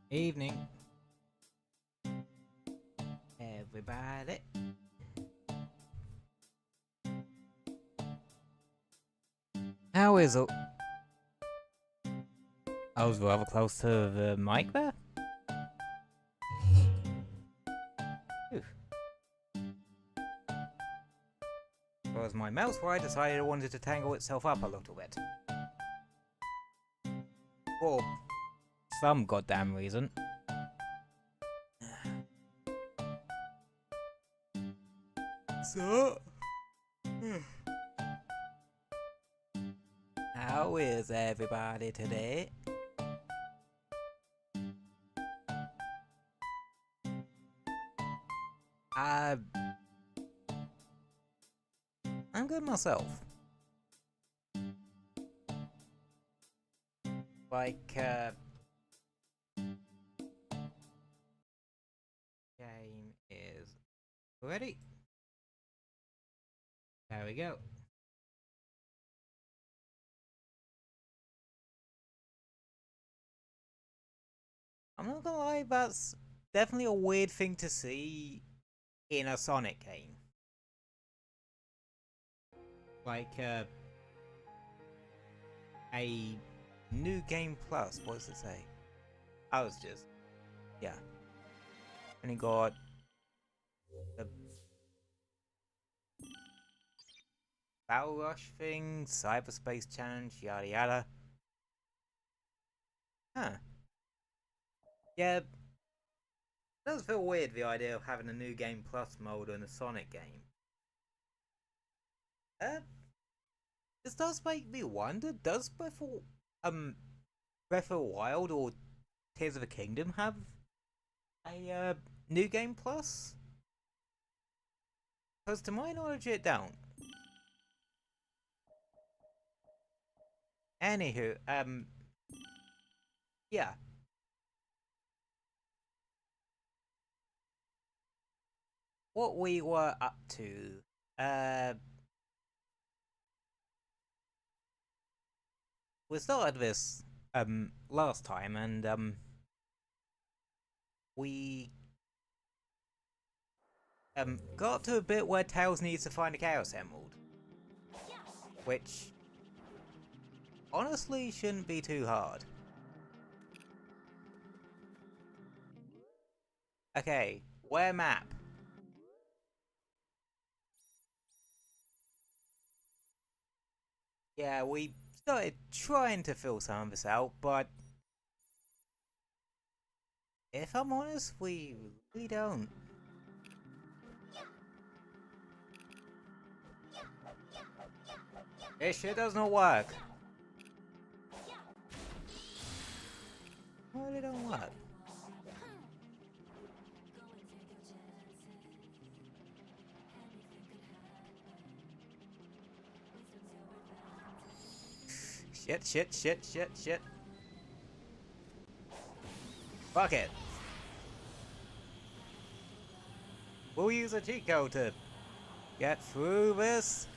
Evening, everybody. How is it? I was rather close to the mic there. Oof. Was my mouse where I decided it wanted to tangle itself up a little bit. For some goddamn reason. So, how is everybody today? I'm good myself. Game is ready. There we go. I'm not gonna lie, that's definitely a weird thing to see in a Sonic game. A new game plus. What does it say? I was just, yeah. And he got the Battle Rush thing, Cyberspace Challenge, yada yada. Huh. Yeah. It does feel weird, the idea of having a new game plus mode in a Sonic game. This does make me wonder, does Breath of the Wild or Tears of the Kingdom have a new game plus? Because to my knowledge it don't. Anywho, yeah. What we were up to, we started this, last time, and, we, got up to a bit where Tails needs to find a Chaos Emerald. Which, honestly, shouldn't be too hard. Okay, where map? Yeah, we started trying to fill some of this out, but if I'm honest, we really don't. This shit does not work. Why it don't work? Shit. Fuck it. We'll use a cheat code to get through this.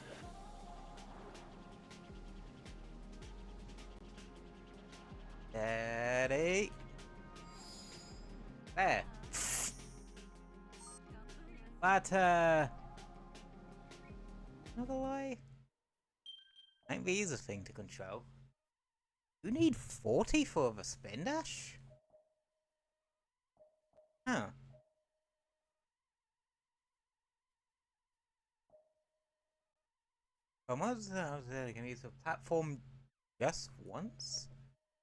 Steady. There. But, another way. I think the easiest thing to control. You need 40 for the spin dash? Huh. Almost, can use the platform just once?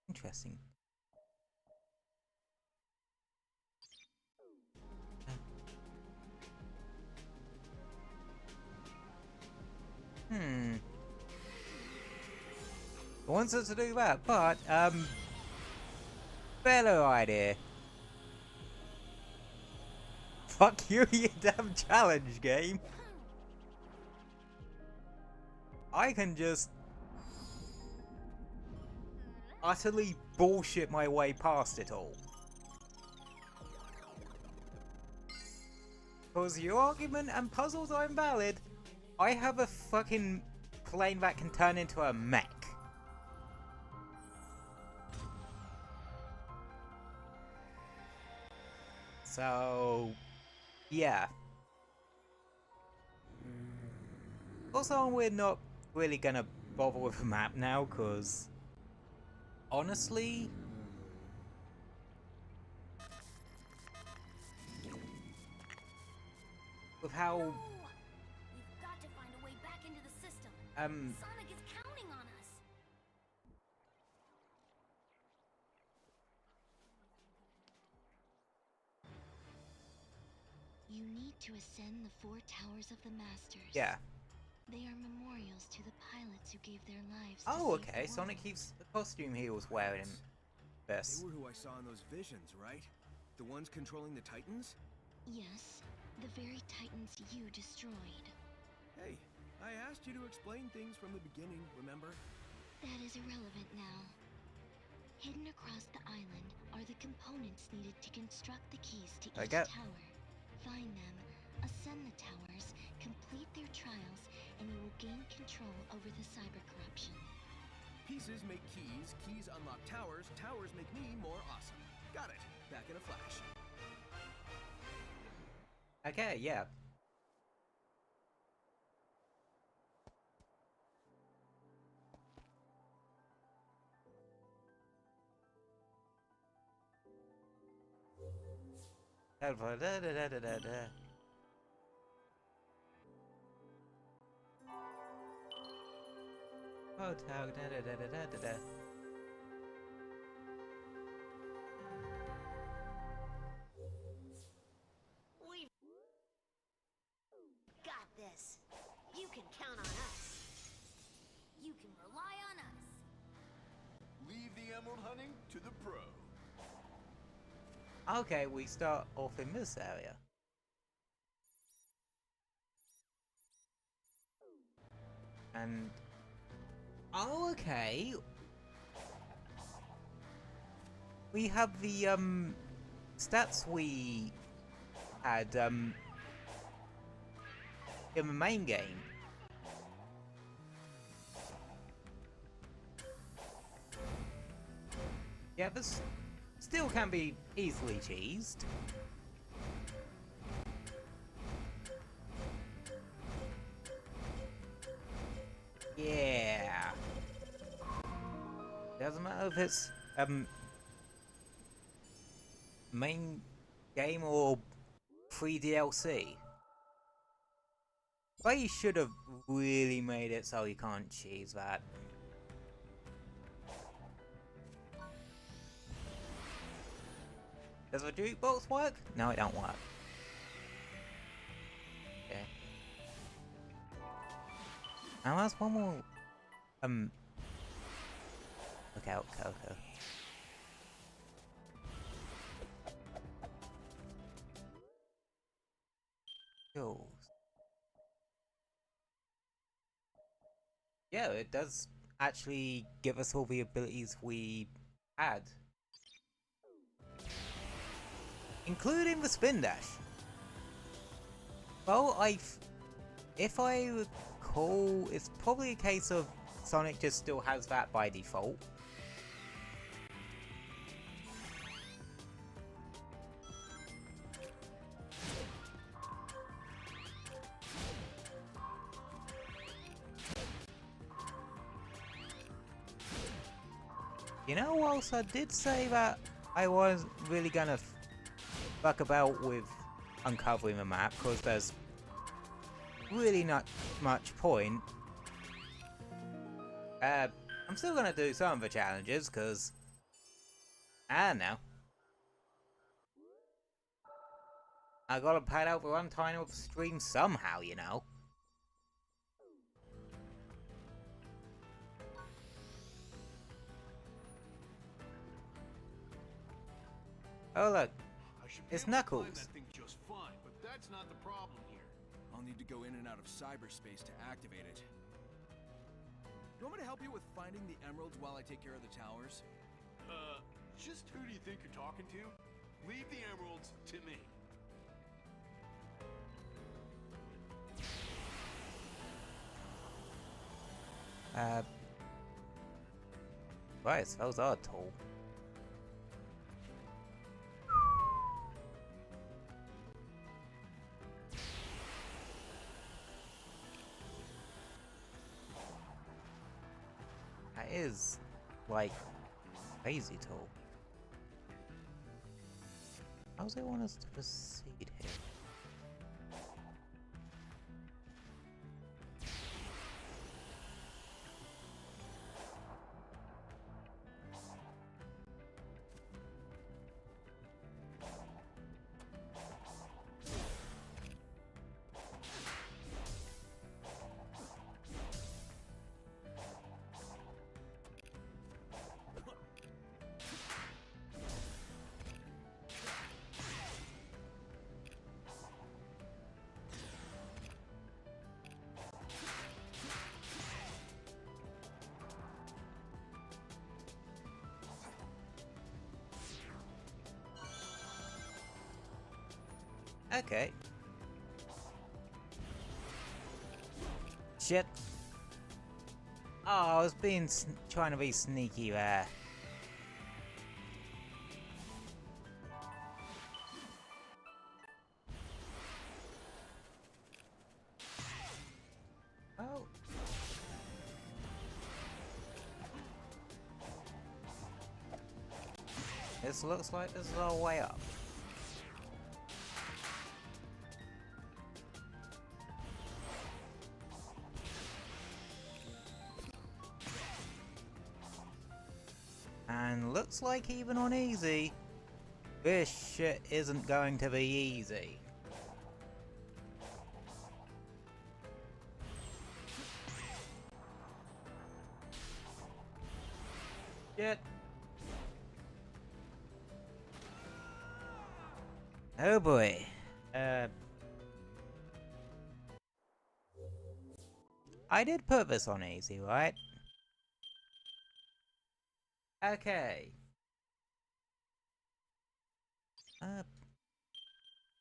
Interesting. I wanted to do that, but, better idea. Fuck you, you damn challenge game. I can just utterly bullshit my way past it all. Because your argument and puzzles are invalid, I have a fucking plane that can turn into a mech. So, yeah. Also, we're not really gonna bother with a map now, because honestly, with how We've got to find a way back into the system. Sonic is counting on us. You need to ascend the 4 towers of the Masters. yeah. They are memorials to the pilots who gave their lives to Oh, save okay. the Sonic world. keeps the costume he was wearing. They This. were who I saw in those visions, right? The ones controlling the Titans? Yes, the very titans you destroyed. Hey, I asked you to explain things from the beginning, remember? That is irrelevant now. Hidden across the island are the components needed to construct the keys to each tower. Find them, ascend the towers, complete their trials, and you will gain control over the cyber corruption. Pieces make keys, keys unlock towers, towers make me more awesome. Got it. Back in a flash. Okay, yeah. Da, da, da, da, da, da, da. Hotel, da, da, da, da, da, da, da. We've got this. You can count on us. You can rely on us. Leave the emerald hunting to the pro. Okay, we start off in this area. And oh, okay. We have the stats we had in the main game. Yeah, this still can be easily cheesed. Yeah. Doesn't matter if it's main game or free DLC. They should have really made it so you can't cheese that. Does the jukebox work? No, it don't work. Okay. Now that's one more. Okay, okay, okay. Skills. Yeah, it does actually give us all the abilities we had, including the spin dash. Well, if I recall, it's probably a case of Sonic just still has that by default. You know, whilst I did say that I wasn't really gonna fuck about with uncovering the map, because there's really not much point. I'm still gonna do some of the challenges, because I don't know. I gotta pad out the runtime of the stream somehow, you know. Oh look, it's Knuckles. That thing just fine, but that's not the problem here. I'll need to go in and out of cyberspace to activate it. You want me to help you with finding the emeralds while I take care of the towers? Just who do you think you're talking to? Leave the emeralds to me. Right, those are tall. That is, like, crazy tall. How does it want us to proceed here? Okay. Shit. Oh, I was trying to be sneaky there. Oh. This looks like this is our way up. And looks like even on easy, this shit isn't going to be easy. Shit. Oh boy. I did put this on easy, right? Okay.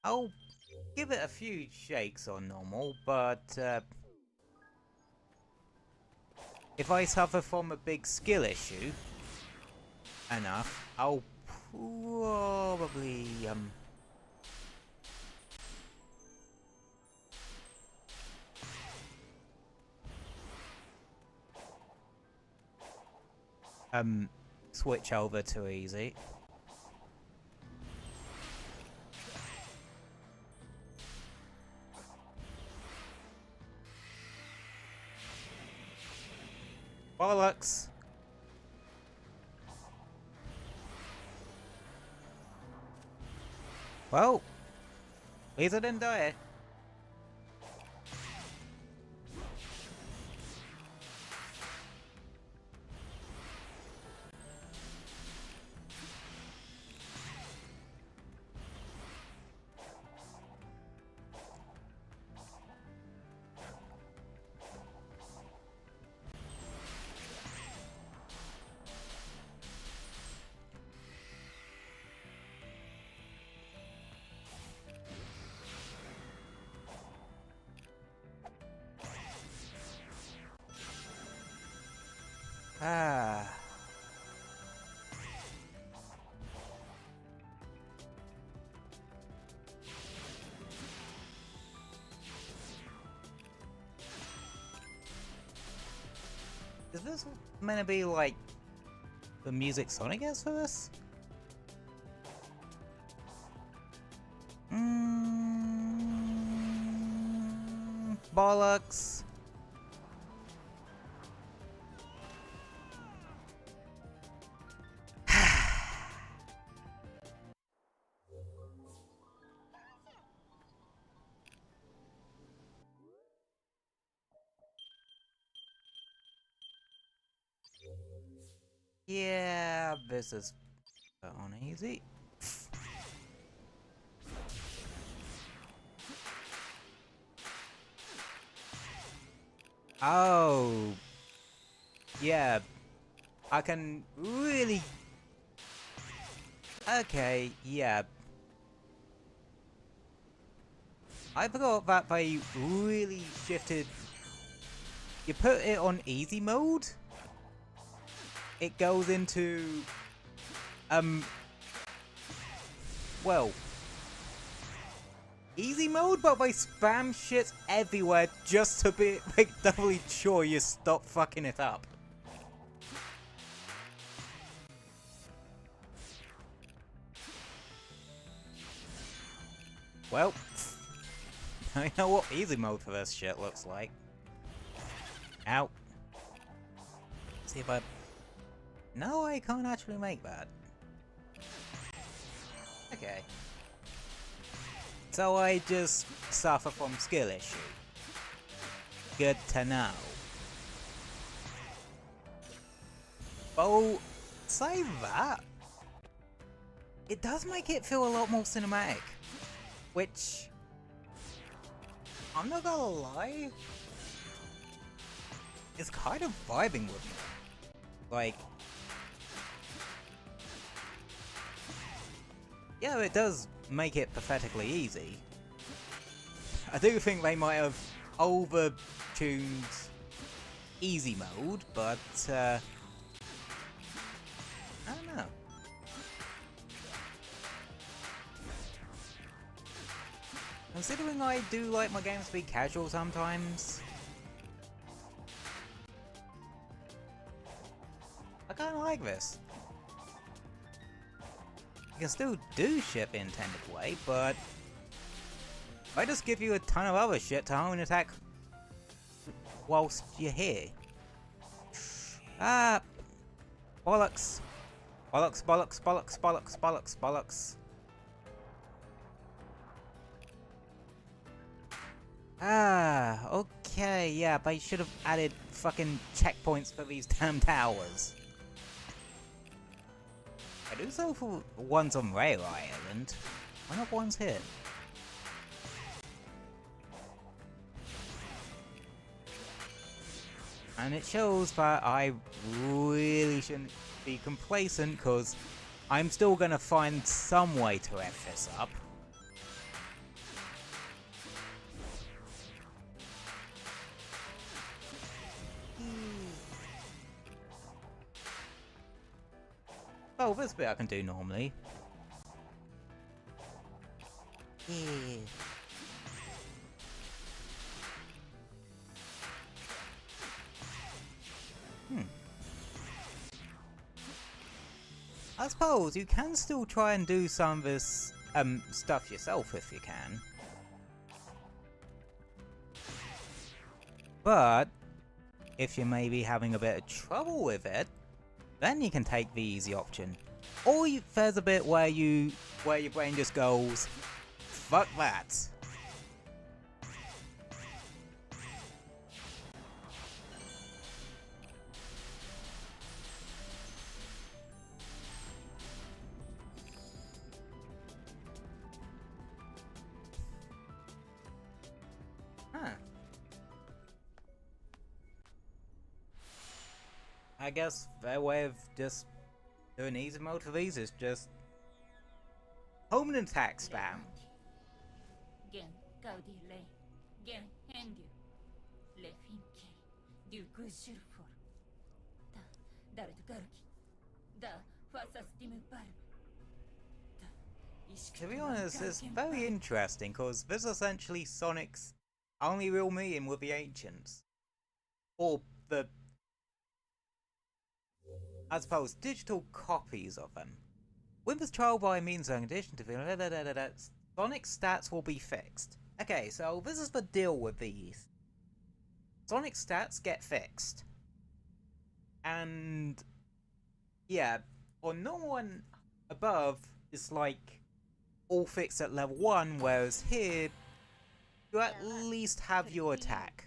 I'll give it a few shakes on normal, but if I suffer from a big skill issue enough, I'll probably switch over to easy. Bollocks! Well, at least I didn't die. Ah. Is this meant to be like the music Sonic has for this? Bollocks. Yeah, this is on easy. Oh, yeah, I can really. Okay, yeah. I forgot that they really shifted. You put it on easy mode, it goes into, well, easy mode, but they spam shit everywhere just to be like doubly sure you stop fucking it up. Well, I know what easy mode for this shit looks like. Ow. See if I... No, I can't actually make that. Okay. So I just suffer from skill issue. Good to know. Oh, say that. It does make it feel a lot more cinematic. Which... I'm not gonna lie. It's kind of vibing with me. Like... Yeah, it does make it pathetically easy. I do think they might have over-tuned easy mode, but I don't know. Considering I do like my games to be casual sometimes, I kinda like this. You can still do shit the intended way, but I just give you a ton of other shit to hone and attack whilst you're here. Ah! Bollocks! Bollocks, bollocks, bollocks, bollocks, bollocks, bollocks. Ah, okay, yeah, they should have added fucking checkpoints for these damn towers. I do so for ones on Rail Island. Why not ones here? And it shows that I really shouldn't be complacent, because I'm still gonna find some way to F this up. Oh, this bit I can do normally. Yeah. I suppose you can still try and do some of this stuff yourself if you can. But if you're maybe having a bit of trouble with it, then you can take the easy option. Or there's a bit where your brain just goes, fuck that. Huh. I guess their way of just doing easy mode for these is just home and attack spam. To be honest, it's very interesting because this is essentially Sonic's only real meeting with the ancients. Or the, I suppose, digital copies of them. With this trial by means in addition to the Sonic stats will be fixed. Okay, so this is the deal with these. Sonic stats get fixed. And yeah, on normal and above, it's like all fixed at level 1, whereas here, you at least have your attack.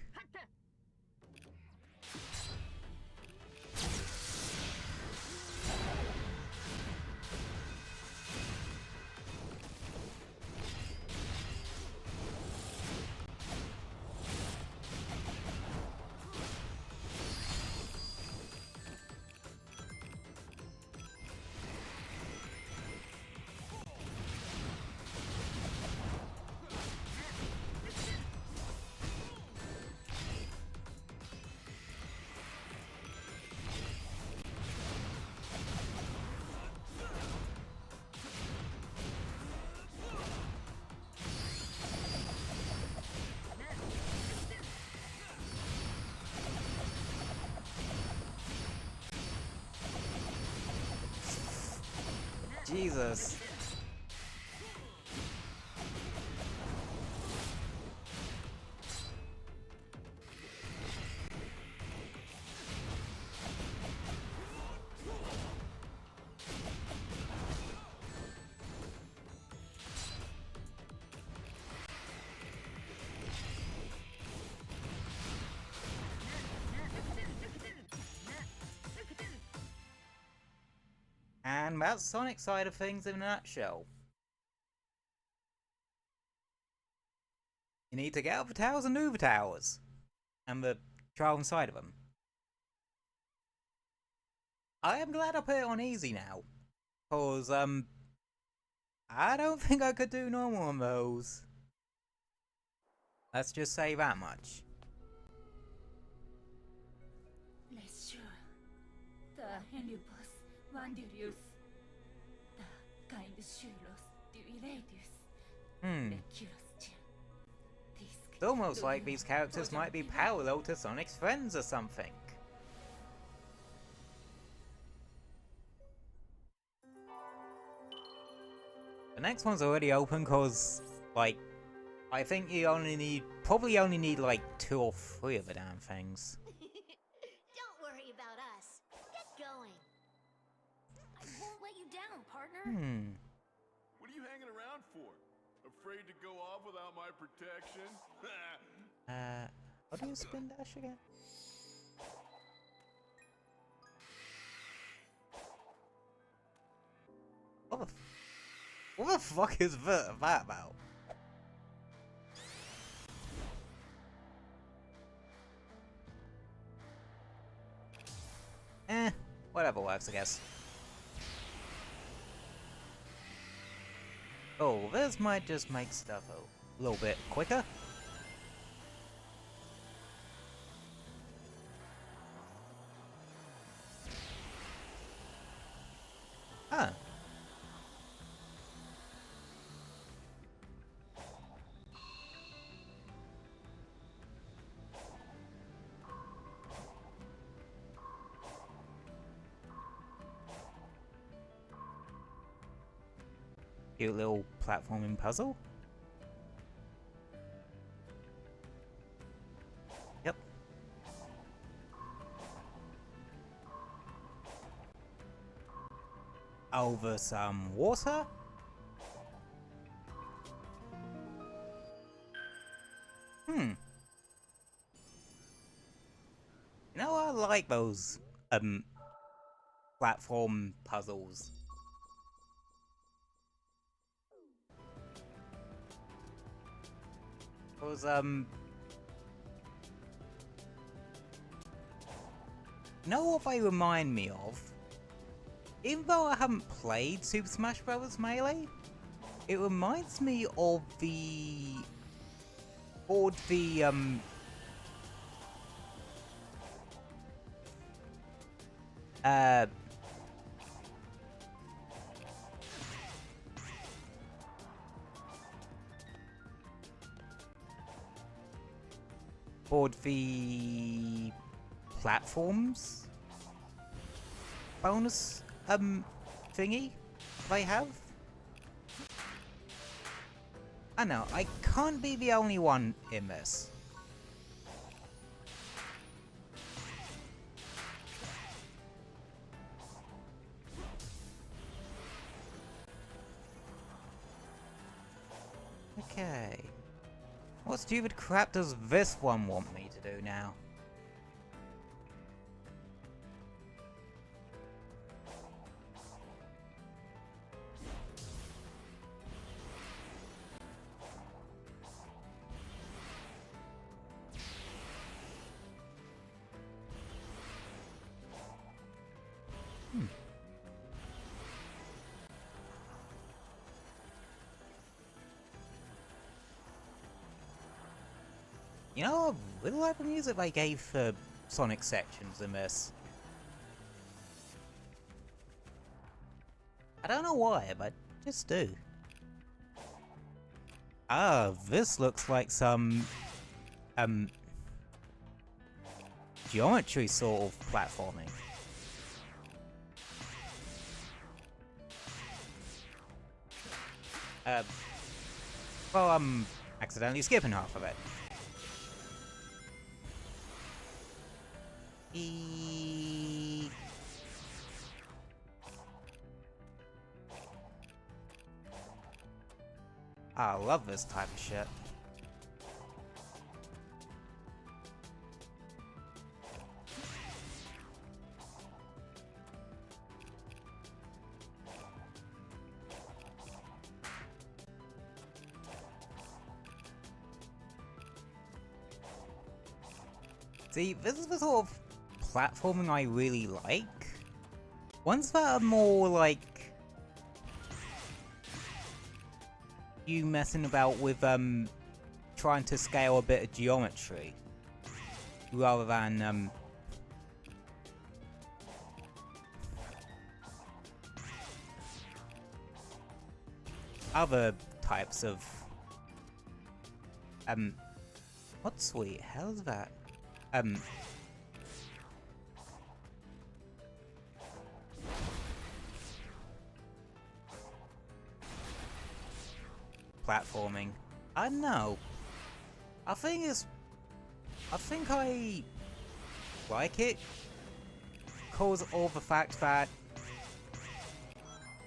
Jesus. And that's Sonic's side of things in a nutshell. You need to get up the towers and do the towers. And the trial inside of them. I am glad I put it on easy now. Cause, I don't think I could do normal on those. Let's just say that much. It's almost like these characters might be parallel to Sonic's friends or something. The next one's already open cause, like, I think you probably only need like 2 or 3 of the damn things. Don't worry about us. Get going. I won't let you down, partner. What are you hanging around for? Afraid to go off without my protection? How do you spin dash again? What the fuck is that about? Whatever works, I guess. Oh, this might just make stuff a little bit quicker. Huh. Cute little platforming puzzle. Yep. Over some water. You know, I like those platform puzzles. Because, you know what they remind me of? Even though I haven't played Super Smash Bros. Melee, it reminds me of the board the platforms bonus thingy they have. I know, I can't be the only one in this. Okay. What stupid crap does this one want me to do now? You know, I really like the music they gave for Sonic sections in this. I don't know why, but I just do. Ah, this looks like some geometry sort of platforming. Well, I'm accidentally skipping half of it. I love this type of shit. See, this is the sort of platforming I really like. Ones that are more like you messing about with trying to scale a bit of geometry rather than other types of what sweet hell's that? Platforming. I don't know. I think I like it because of the fact that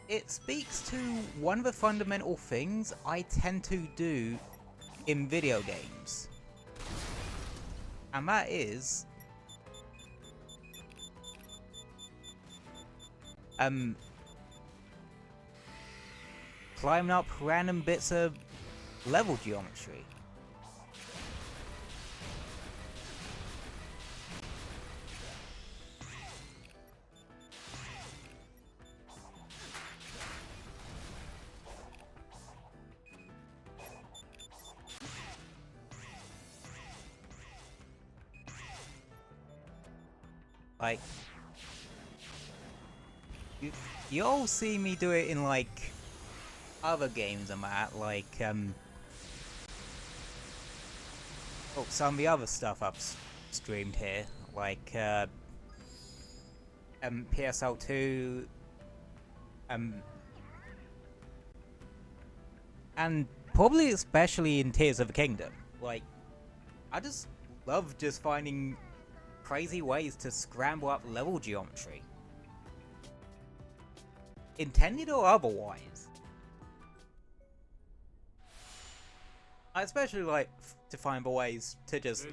it speaks to one of the fundamental things I tend to do in video games. And that is climbing up random bits of level geometry. Like, you all see me do it in like other games I'm at, like some of the other stuff I've streamed here, like PSL2, and probably especially in Tears of the Kingdom. Like, I just love just finding crazy ways to scramble up level geometry, intended or otherwise. I especially like to find the ways to just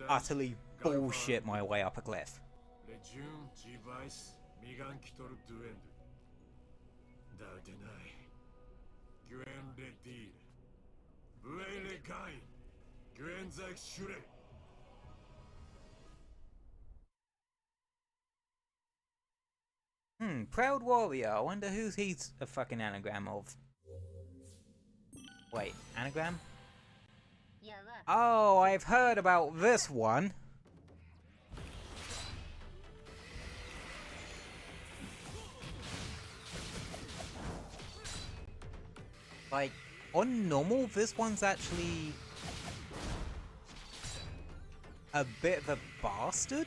utterly bullshit my way up a cliff. Proud Warrior. I wonder who he's a fucking anagram of. Wait, anagram? Oh, I've heard about this one. Like, on normal, this one's actually a bit of a bastard.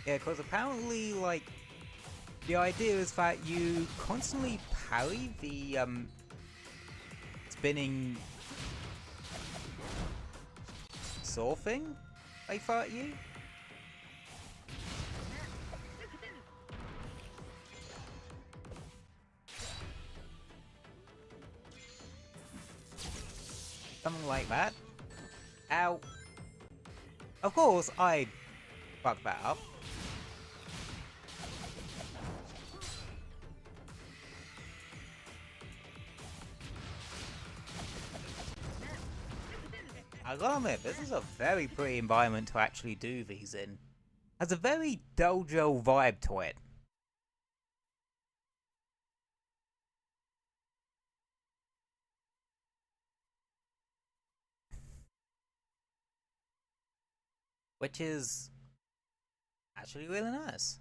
Yeah, because apparently, like, the idea is that you constantly parry the, spinning saw thing they throw at you. Something like that. Ow. Of course, I fucked that up. I gotta admit, this is a very pretty environment to actually do these in. Has a very dojo vibe to it. Which is actually really nice.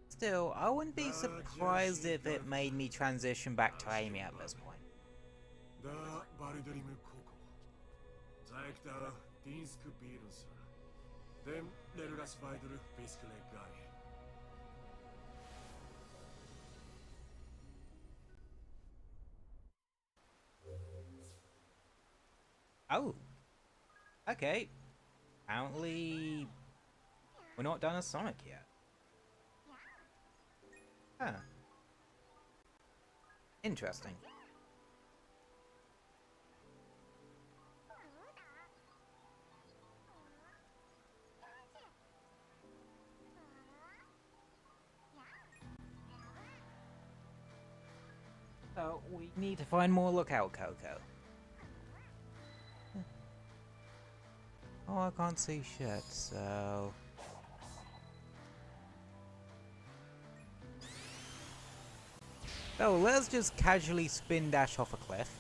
Still, I wouldn't be surprised if it made me transition back to Amy at this point. Oh. Okay. Apparently, we're not done as Sonic yet. Huh. Interesting. So we need to find more lookout Coco. Oh, I can't see shit, so... Oh, let's just casually spin dash off a cliff.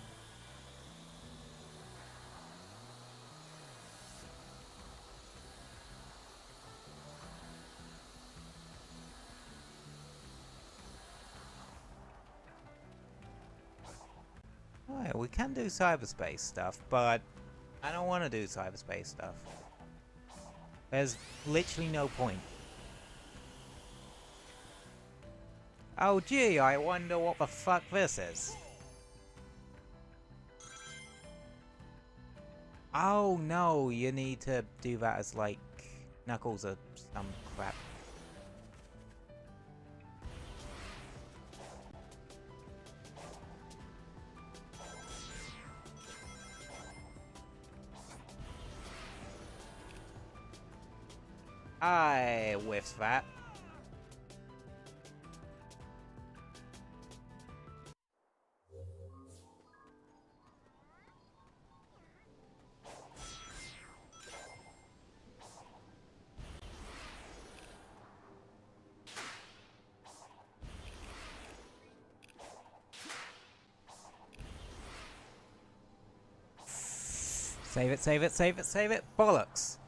Alright, we can do cyberspace stuff, but I don't want to do cyberspace stuff. There's literally no point. Oh gee, I wonder what the fuck this is. Oh no, you need to do that as like Knuckles or some crap. I whiffed that. Save it, save it, save it, save it. Bollocks.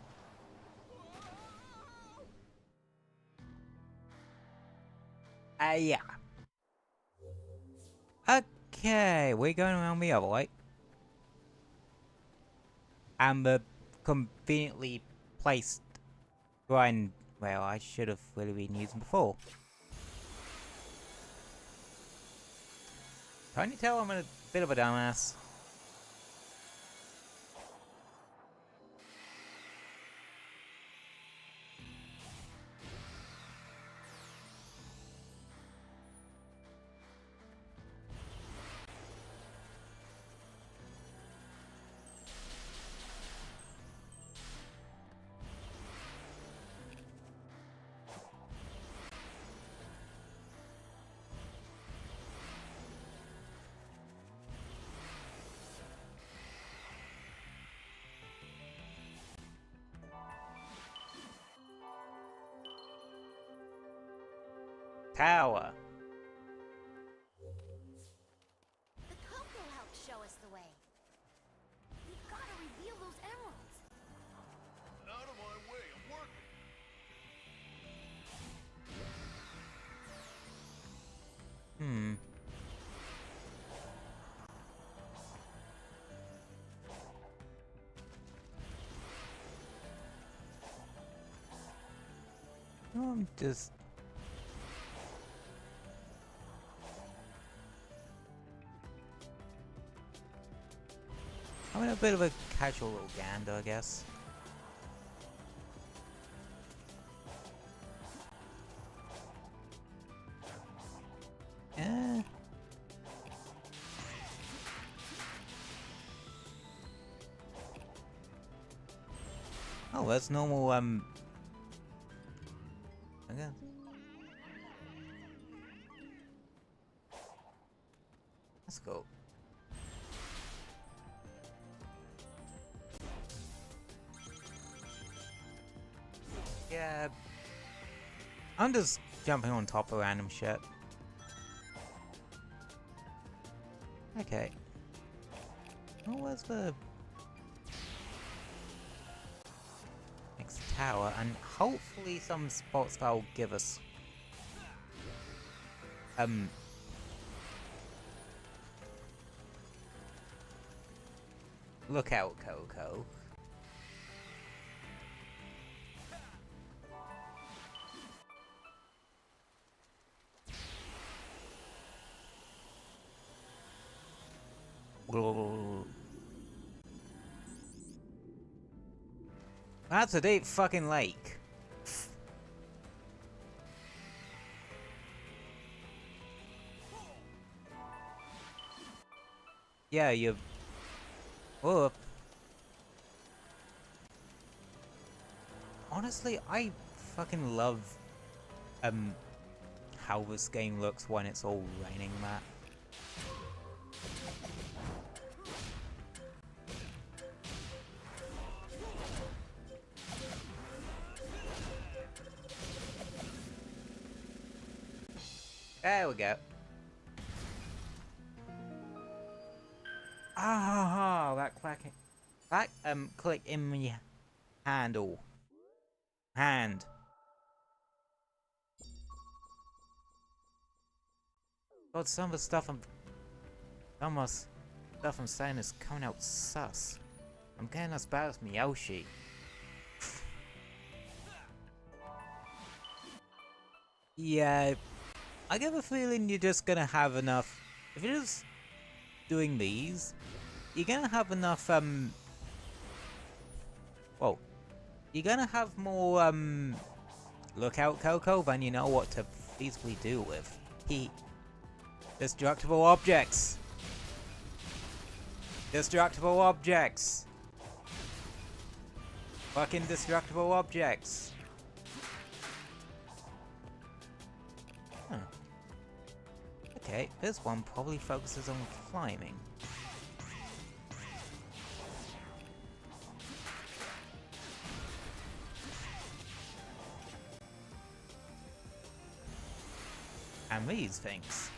Yeah. Okay, we're going around the other way. And the conveniently placed grind, well, I should have really been using before. Can't you tell I'm a bit of a dumbass? Tower. The Coco helped show us the way. We've got to reveal those emeralds. Out of my way, I'm working. I'm just... I'm in a bit of a casual little gander, I guess. Oh, that's normal, okay. That's cool. Yeah. I'm just jumping on top of random shit. Okay. Oh, where's the next tower? And hopefully some spots that will give us look out, Coco. That's a deep fucking lake. Yeah, you. Oh. Honestly, I fucking love how this game looks when it's all raining, Matt. There we go. Ah, that clacking. That click in my handle. Hand. God, some of the stuff I'm saying is coming out sus. I'm getting as bad as Miyoshi. Yeah, I get a feeling you're just gonna have enough. If you're just doing these, you're gonna have enough, well, you're gonna have more, lookout Coco than you know what to feasibly do with. Destructible objects! Destructible objects! Fucking destructible objects! Huh. Okay, this one probably focuses on climbing. And these things.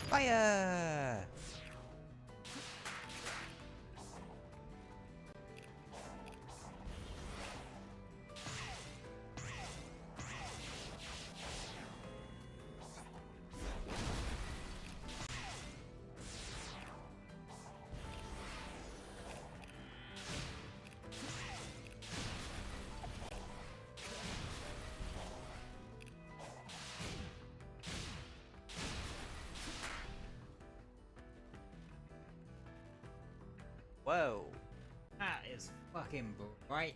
Fire! Whoa, that is fucking bright.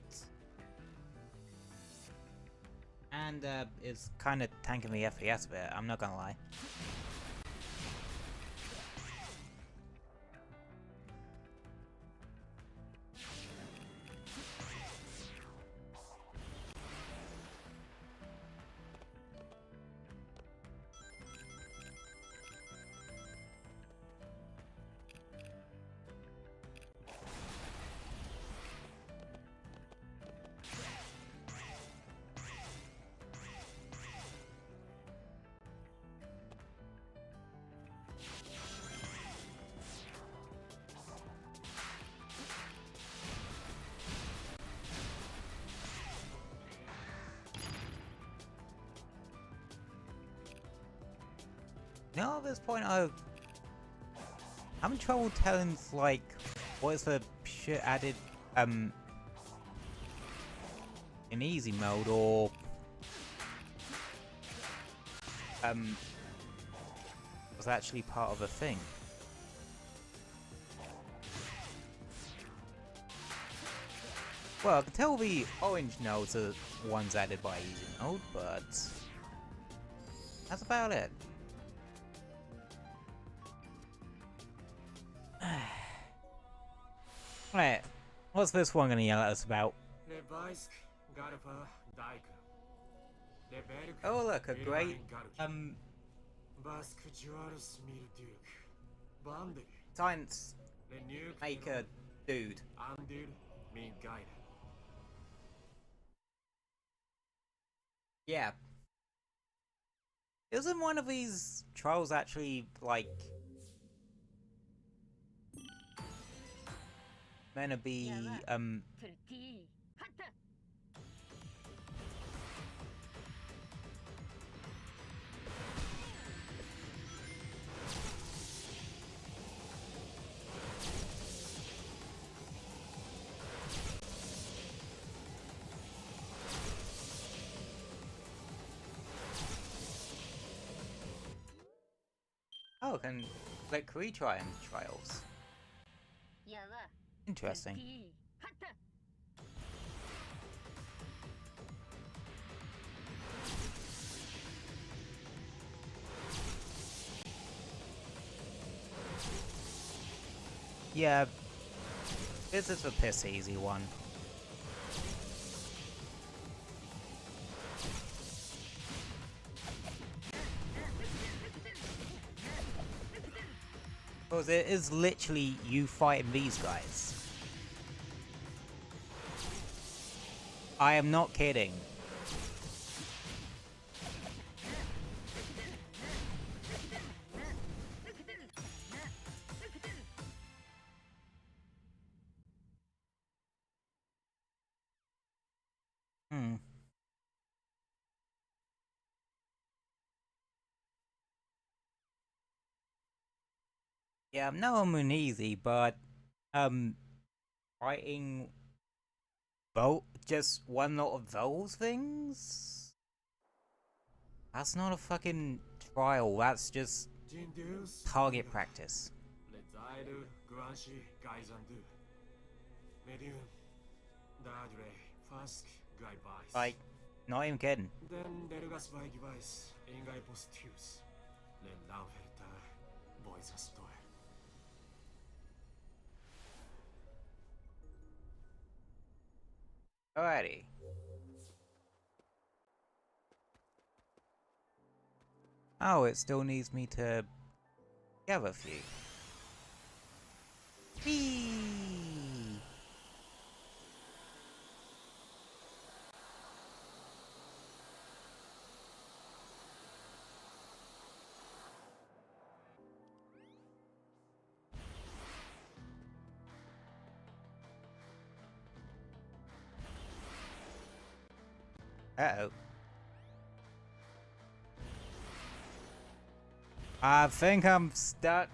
And it's kind of tanking the FPS a bit, I'm not gonna lie. Now at this point, I'm having trouble telling, like, what is the shit added, in easy mode, or, was actually part of a thing. Well, I can tell the orange nodes are ones added by easy mode, but that's about it. Right, what's this one gonna yell at us about? Oh look, a great, science maker dude. Yeah. Isn't one of these trolls actually, like, meant to be, Oh, can click retry in trials. Interesting. Yeah, this is a piss easy one. Because it is literally you fighting these guys. I am not kidding. Yeah, I'm no uneasy, but fighting just one lot of those things? That's not a fucking trial, that's just target practice. Like, not even kidding. Alrighty. Oh, it still needs me to gather a few. Whee! Uh-oh. I think I'm stuck.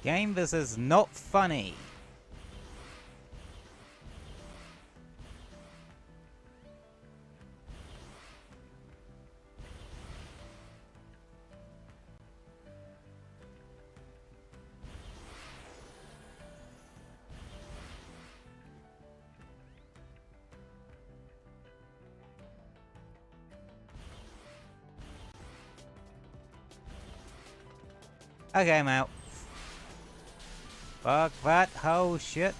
Game, this is not funny. Okay, I'm out. Fuck that whole shit.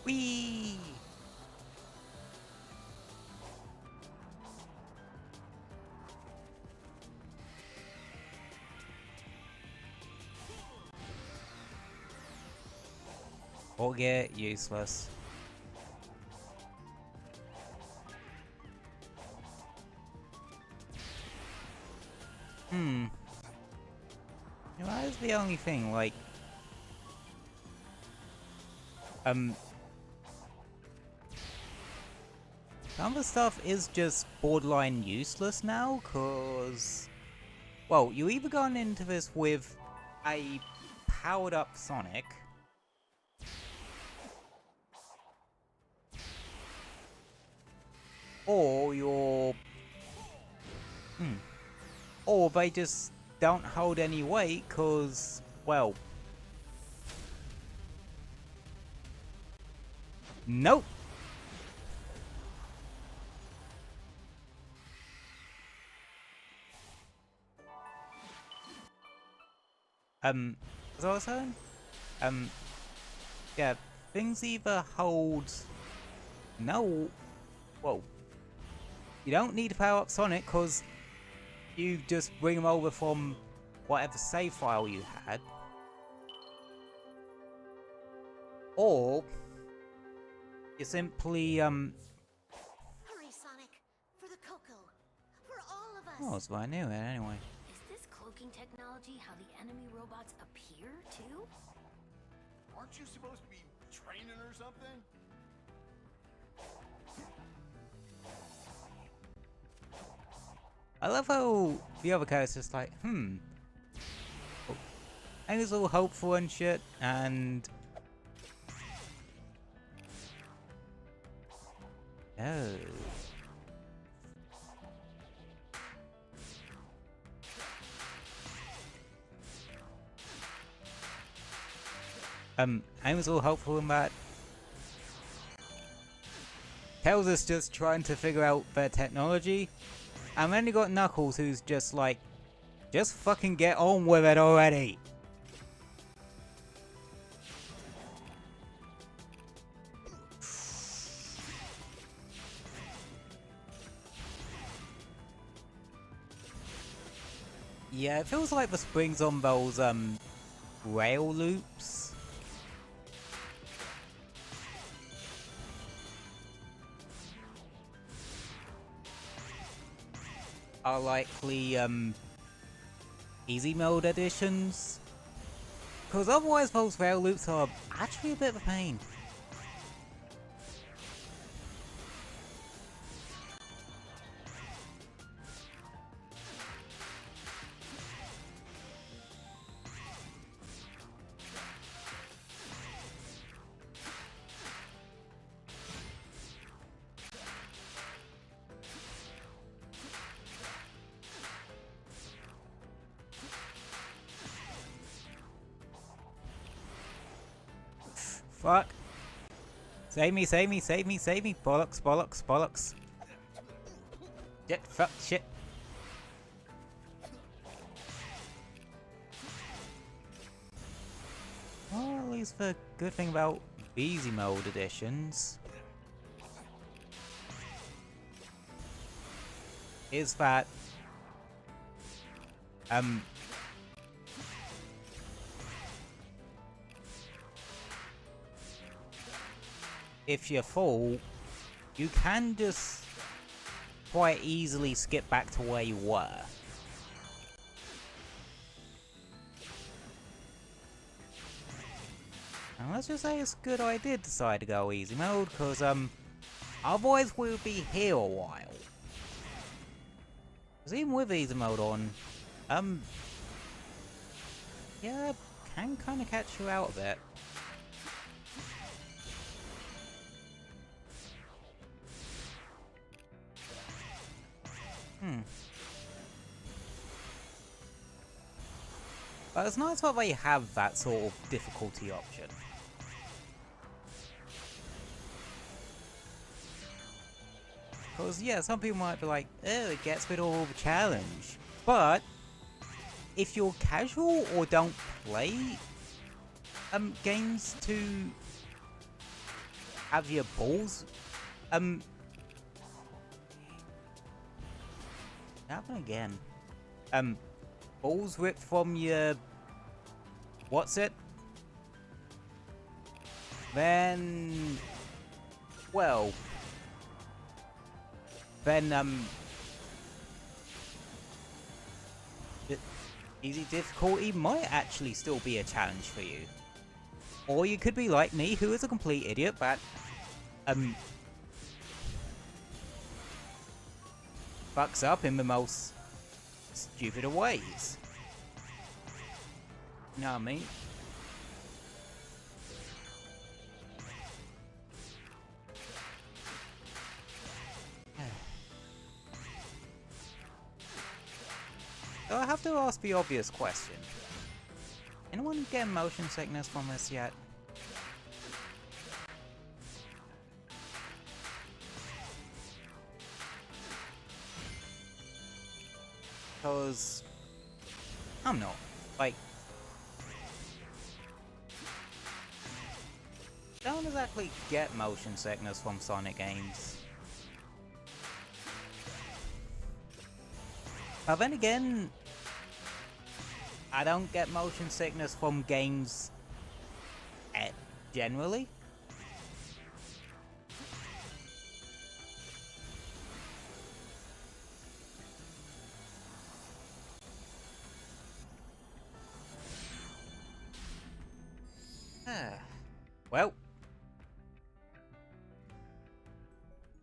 Whee! Forget useless. You know, that is the only thing, like... Some of the stuff is just borderline useless now, cause... Well, you either gone into this with a powered up Sonic... Or you're... Or they just don't hold any weight, cause... Well... Nope! As I was saying? Yeah, things either hold... No... Whoa. You don't need to power up Sonic, cause you just bring them over from whatever save file you had. Or... You simply, Hurry, Sonic. For the cocoa. For all of us. Oh, that's why I knew it anyway. Is this cloaking technology technology how the enemy robots appear, too? Aren't you supposed to be training or something? I love how the other character's just like, And he's all hopeful and shit, and... Oh. I was all hopeful in that. Tails is just trying to figure out their technology. And then you got Knuckles, who's just like, just fucking get on with it already. Yeah, it feels like the springs on those rail loops are likely easy mode additions, because otherwise those rail loops are actually a bit of a pain. Fuck. Save me, save me, save me, save me. Bollocks, bollocks, bollocks. Shit, fuck, shit. Well, at least the good thing about easy mode editions is that if you fall, you can just quite easily skip back to where you were. And let's just say it's good I did decide to go easy mode, because otherwise we'll be here a while. Because even with easy mode on, yeah, can kind of catch you out a bit. But it's nice that they have that sort of difficulty option. Because, yeah, some people might be like, oh, it gets rid of all the challenge. But, if you're casual or don't play games to have your balls, happen again. Balls ripped from your... what's it? Then... well... then, easy difficulty might actually still be a challenge for you. Or you could be like me, who is a complete idiot, but... fucks up in the most stupid of ways. You know what I mean? So I have to ask the obvious question. Anyone get motion sickness from this yet? Because I'm not. Like, don't exactly get motion sickness from Sonic games. But then again, I don't get motion sickness from games generally.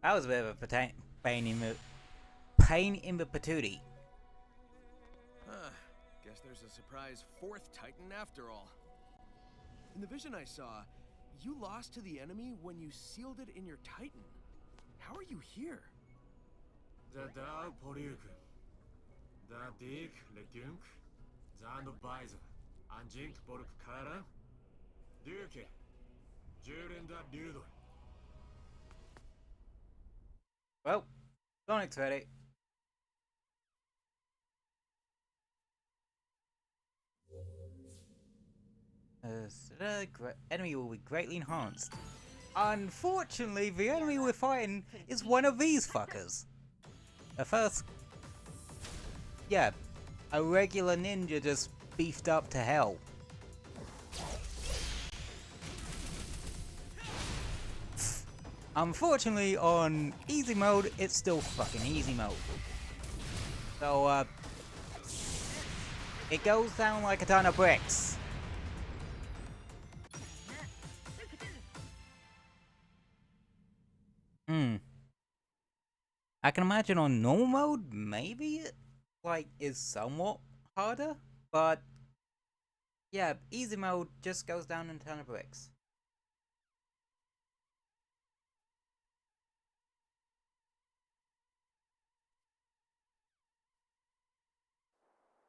That was a bit of a pain in the patootie. Huh. Guess there's a surprise fourth Titan after all. In the vision I saw, you lost to the enemy when you sealed it in your Titan. How are you here? The Dao Poryuk, the Dik Lekunk, the Advertize, Anjink Bork Kara, Duke, Jurenda Dudo. Well, Sonic's ready. The enemy will be greatly enhanced. Unfortunately, the enemy we're fighting is one of these fuckers. The first... Yeah, a regular ninja just beefed up to hell. Unfortunately, on easy mode, it's still fucking easy mode. So, it goes down like a ton of bricks. I can imagine on normal mode, maybe it, like, is somewhat harder, but yeah, easy mode just goes down in a ton of bricks.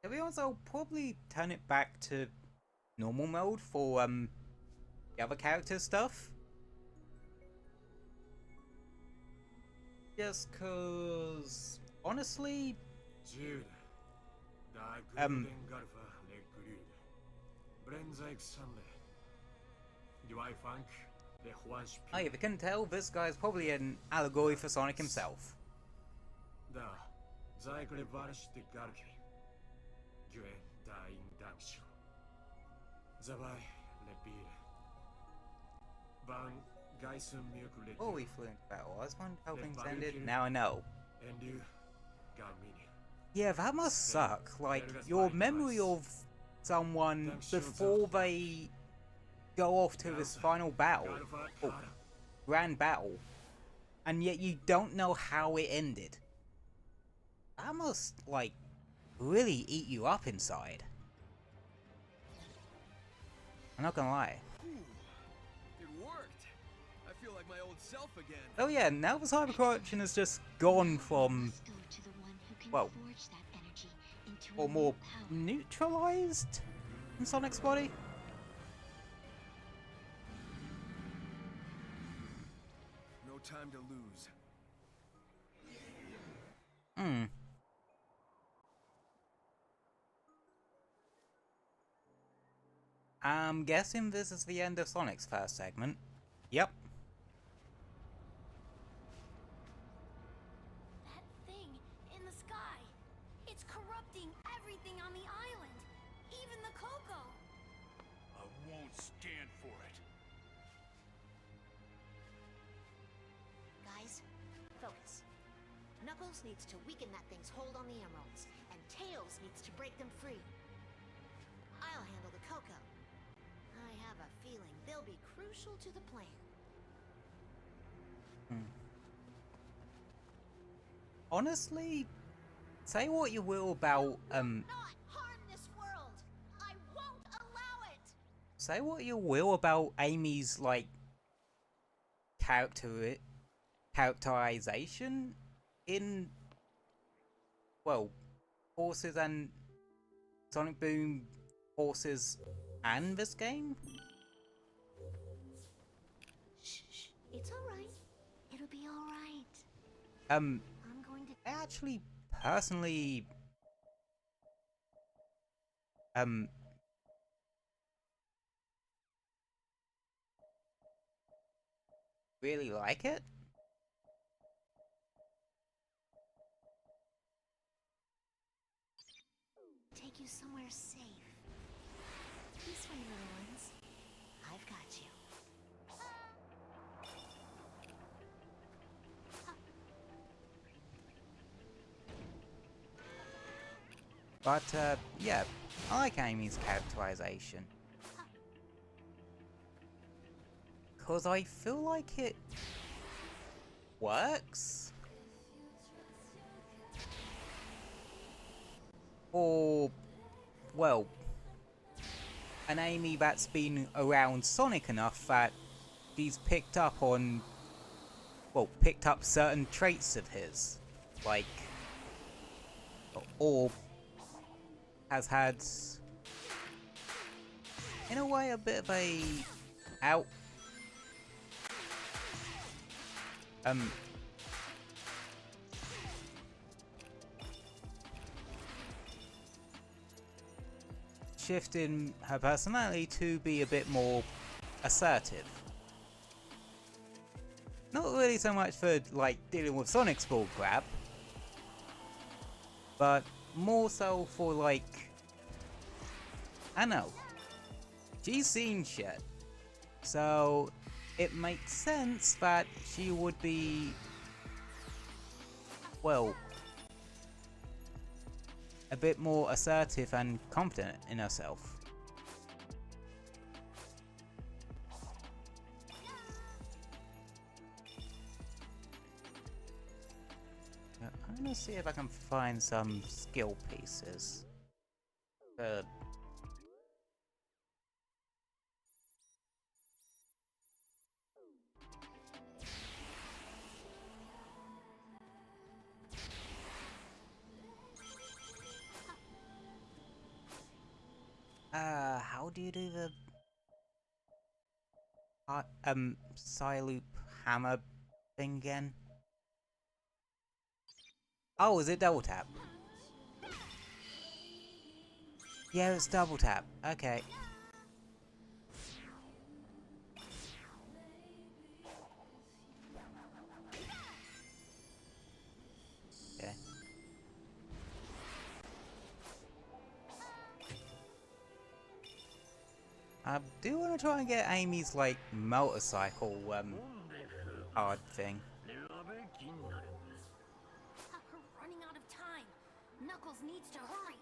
To be honest, I'll probably turn it back to normal mode for the other character stuff. Just cause honestly if you couldn't tell, this guy's probably an allegory for Sonic himself. Before we flew into battle, I was wondering how things ended. Now I know. Yeah, that must suck. Like, your memory of someone before they go off to this final battle, or grand battle, and yet you don't know how it ended. That must, like, really eat you up inside. I'm not gonna lie. It worked. I feel like my old self again. Oh yeah, now the cyber corruption has just gone from, well, or more neutralized in Sonic's body. No time to lose. I'm guessing this is the end of Sonic's first segment. Yep. That thing in the sky. It's corrupting everything on the island. Even the cocoa. I won't stand for it. Guys, focus. Knuckles needs to weaken that thing's hold on the emeralds, and Tails needs to break them free. I'll handle the cocoa. I have a feeling they'll be crucial to the plan. Honestly, say what you will about Not harm this world. I won't allow it. say what you will about Amy's, like, characterization in, well, Horses and Sonic Boom, Horses and this game. Shh. It's all right. It'll be all right. I'm going to. actually personally really like it. Take you somewhere safe. This way, little ones. I've got you. But yeah, I like Amy's characterization. Cause I feel like it works. Or, well, an Amy that's been around Sonic enough that she's picked up on, well, picked up certain traits of his. Like, or has had, in a way, a bit of a shift in her personality to be a bit more assertive. Not really so much for, like, dealing with Sonic's bull crap, but more so for, like, I know, she's seen shit, so it makes sense that she would be, well, a bit more assertive and confident in herself. I'm gonna see if I can find some skill pieces. How do you do the Psyloop hammer thing again? Oh, is it double tap? Yeah, it's double tap. Okay. Okay. I do want to try and get Amy's, like, motorcycle, card thing. We're running out of time. Knuckles needs to hurry.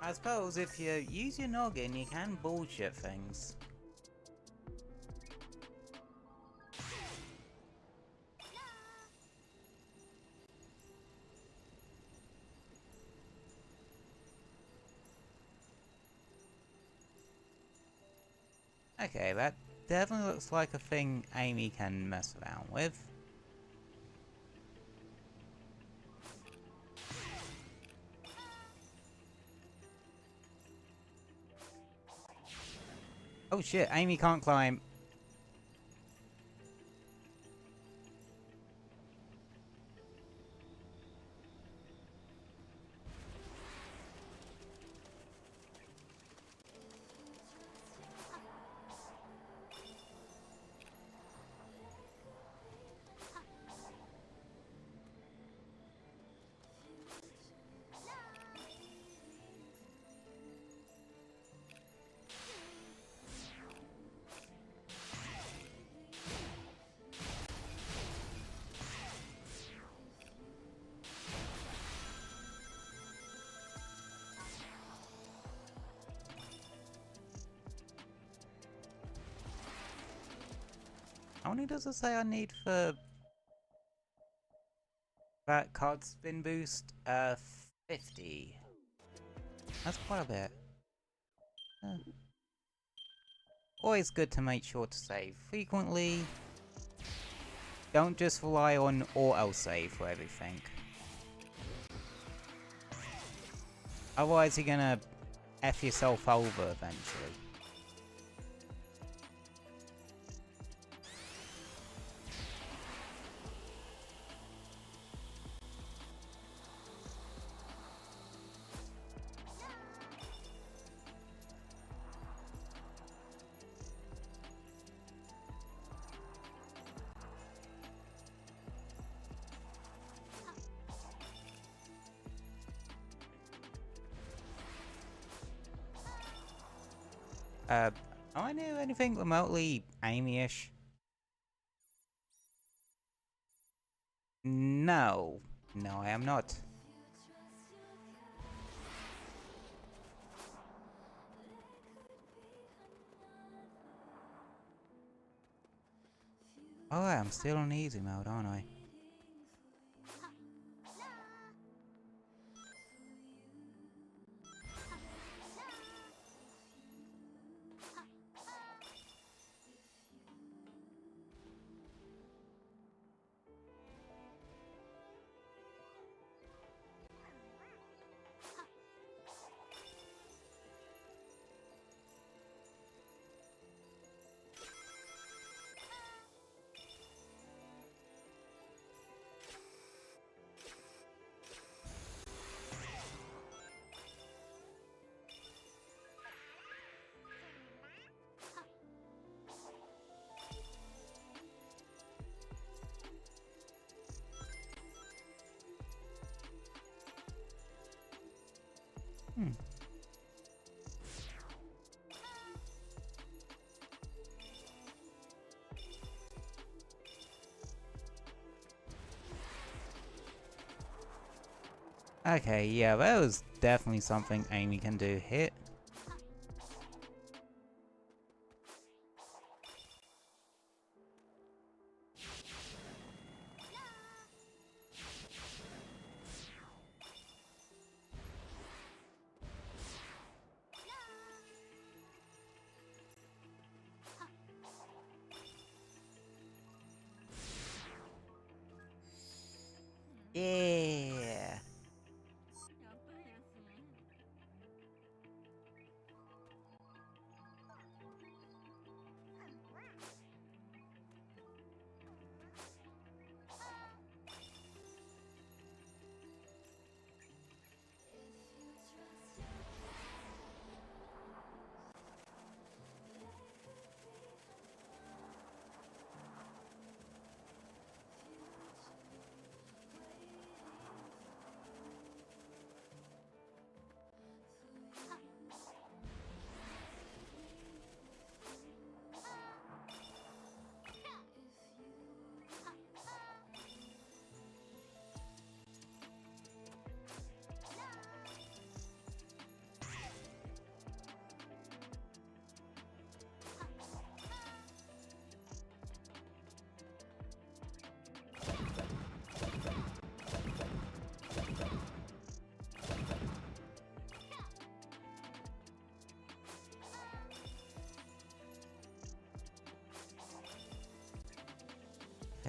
I suppose if you use your noggin, you can bullshit things. Okay, that definitely looks like a thing Amy can mess around with. Oh shit, Amy can't climb. How many does it say I need for that card spin boost? 50. That's quite a bit. Always good to make sure to save frequently. Don't just rely on auto-save for everything. Otherwise you're gonna F yourself over eventually. Am I near anything remotely Amy-ish? No. No, I am not. Oh, I'm still on easy mode, aren't I? Hmm. Okay, yeah, that was definitely something Amy can do. Hit. Yeah.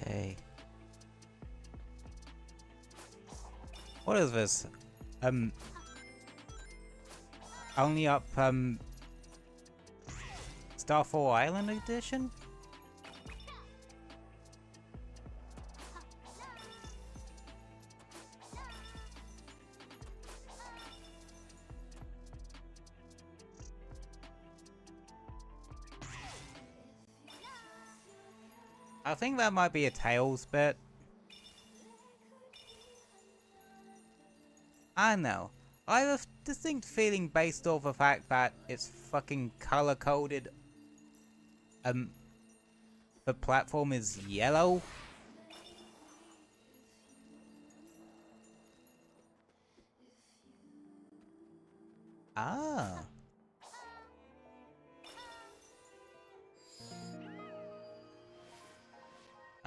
Hey. What is this? Only up, Starfall Island edition? I think that might be a Tails bit. I know. I have a distinct feeling based off the fact that it's fucking color coded. The platform is yellow. Ah.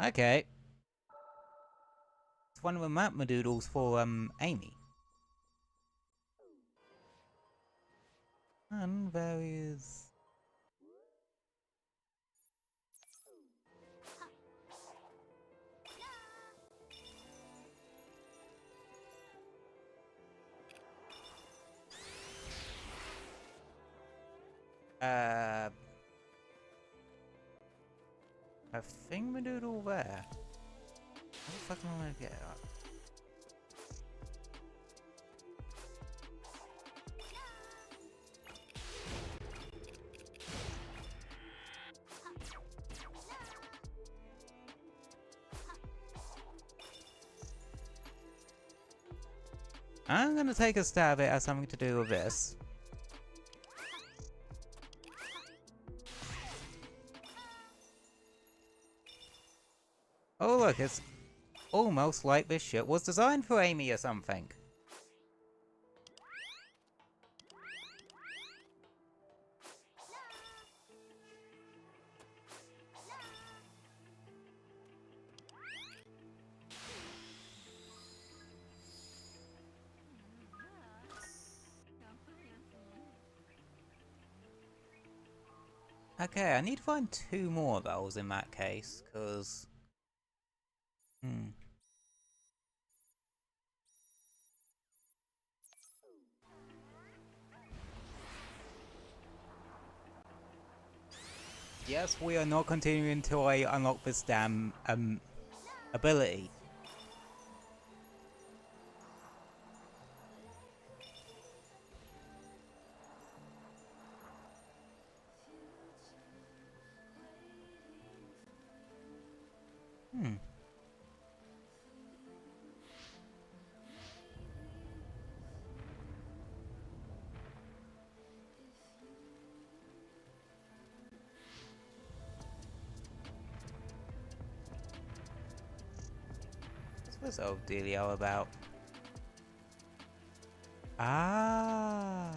Okay. It's one of the map doodles for Amy. And there is. A thingamadoodle there. How the fuck am I gonna get it up? I'm gonna take a stab at it as something to do with this. Oh look, it's almost like this shit was designed for Amy or something. Okay, I need to find 2 more of those in that case, because... Yes, we are not continuing until I unlock this damn, ability. What's this old dealio about? Ah.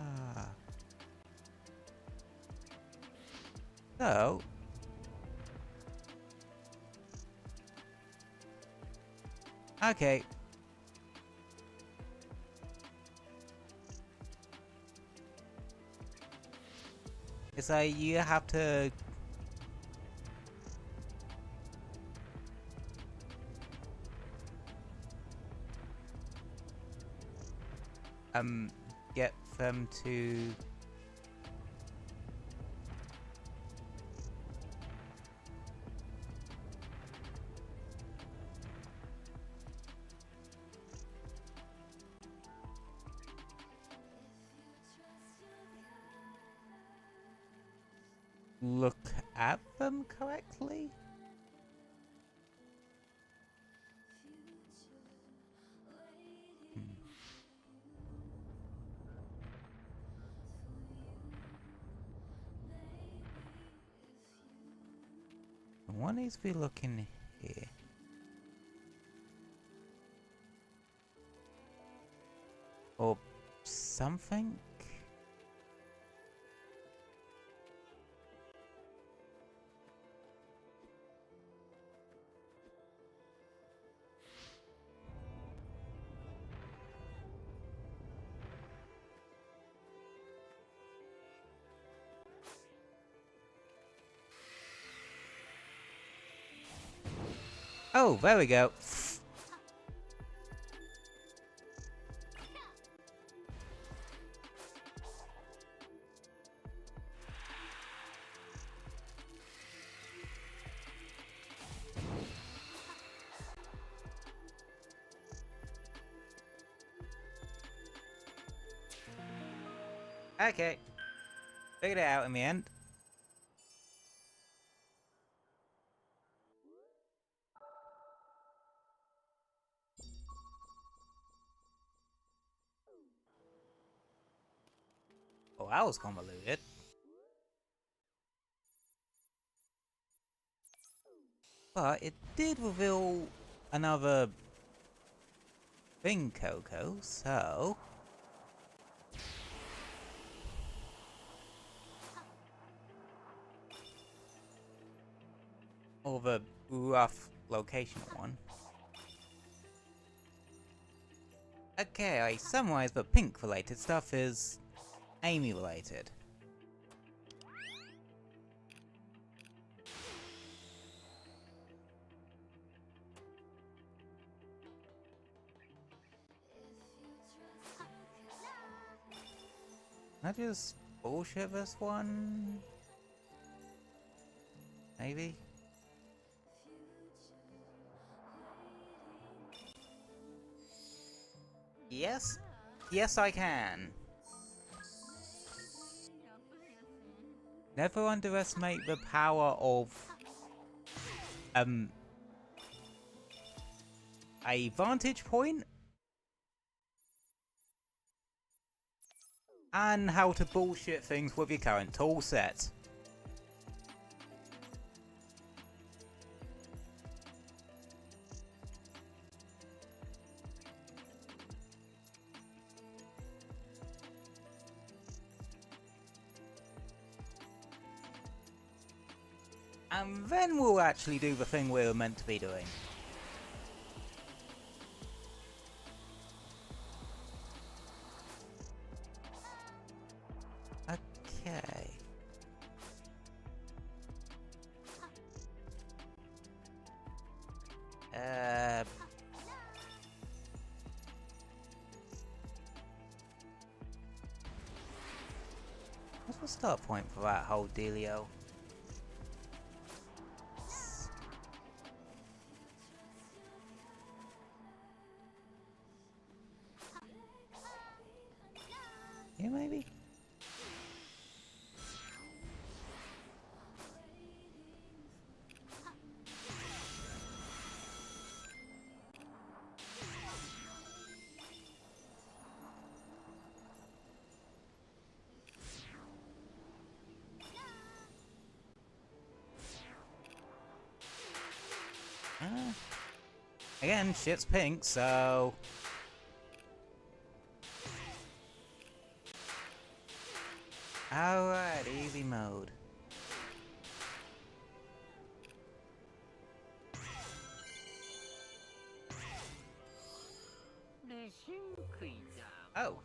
So. Okay. It's like you have to get them to look at them correctly. One needs to be looking here. Or something? Oh, there we go. Okay. Figured it out in the end. Oh, that was convoluted. But it did reveal another thing, Coco, so... Or the rough locational one. Okay, I summarized the pink related stuff is Amy related. Can I just bullshit this one? Maybe? Yes? Yes, I can. Never underestimate the power of a vantage point and how to bullshit things with your current tool set. And then we'll actually do the thing we were meant to be doing. Okay. What's the start point for that whole dealio? Yeah, maybe? Again, shit's pink, so... Alright, easy mode. Oh.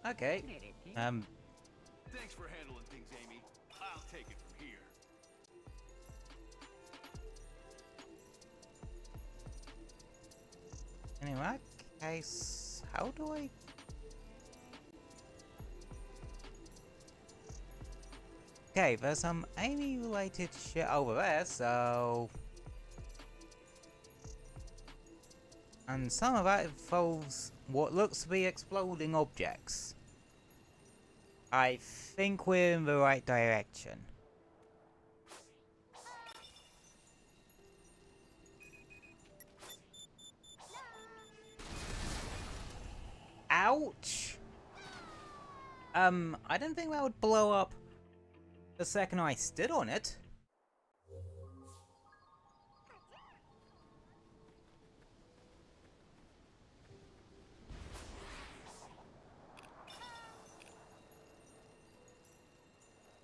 Okay. Thanks for handling things, Amy. I'll take it from here. In that case, how do I... Okay, there's some Amy-related shit over there, so... And some of that involves what looks to be exploding objects. I think we're in the right direction. Ouch! I didn't think that would blow up the second I stood on it.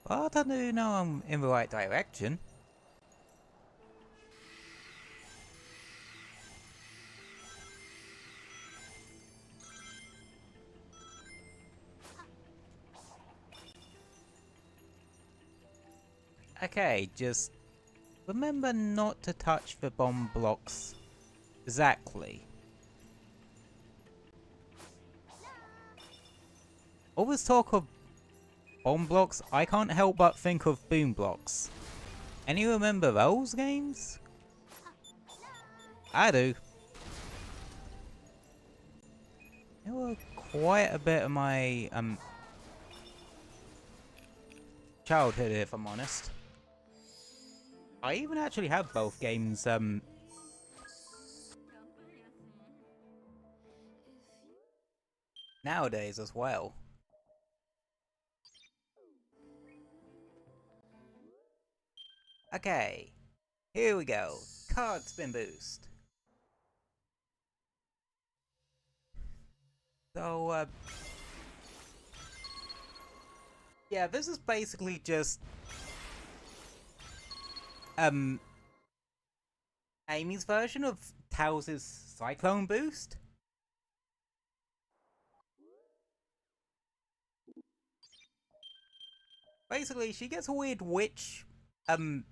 But I do know I'm in the right direction. Okay, just remember not to touch the bomb blocks exactly. All this talk of bomb blocks, I can't help but think of boom blocks. Any remember those games? I do. They were quite a bit of my childhood, if I'm honest. I even actually have both games nowadays as well. Okay, here we go. Card spin boost. So, yeah, this is basically just Amy's version of Tails' Cyclone Boost. Basically, she gets a weird witch, oh,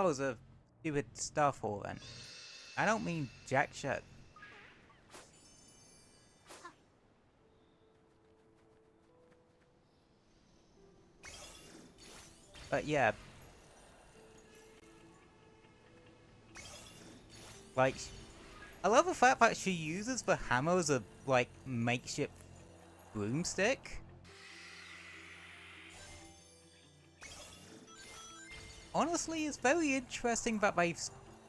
it's a stupid Starfall then. I don't mean jack shit. But yeah. Like, I love the fact that she uses the hammer as a, like, makeshift broomstick. Honestly, it's very interesting that they've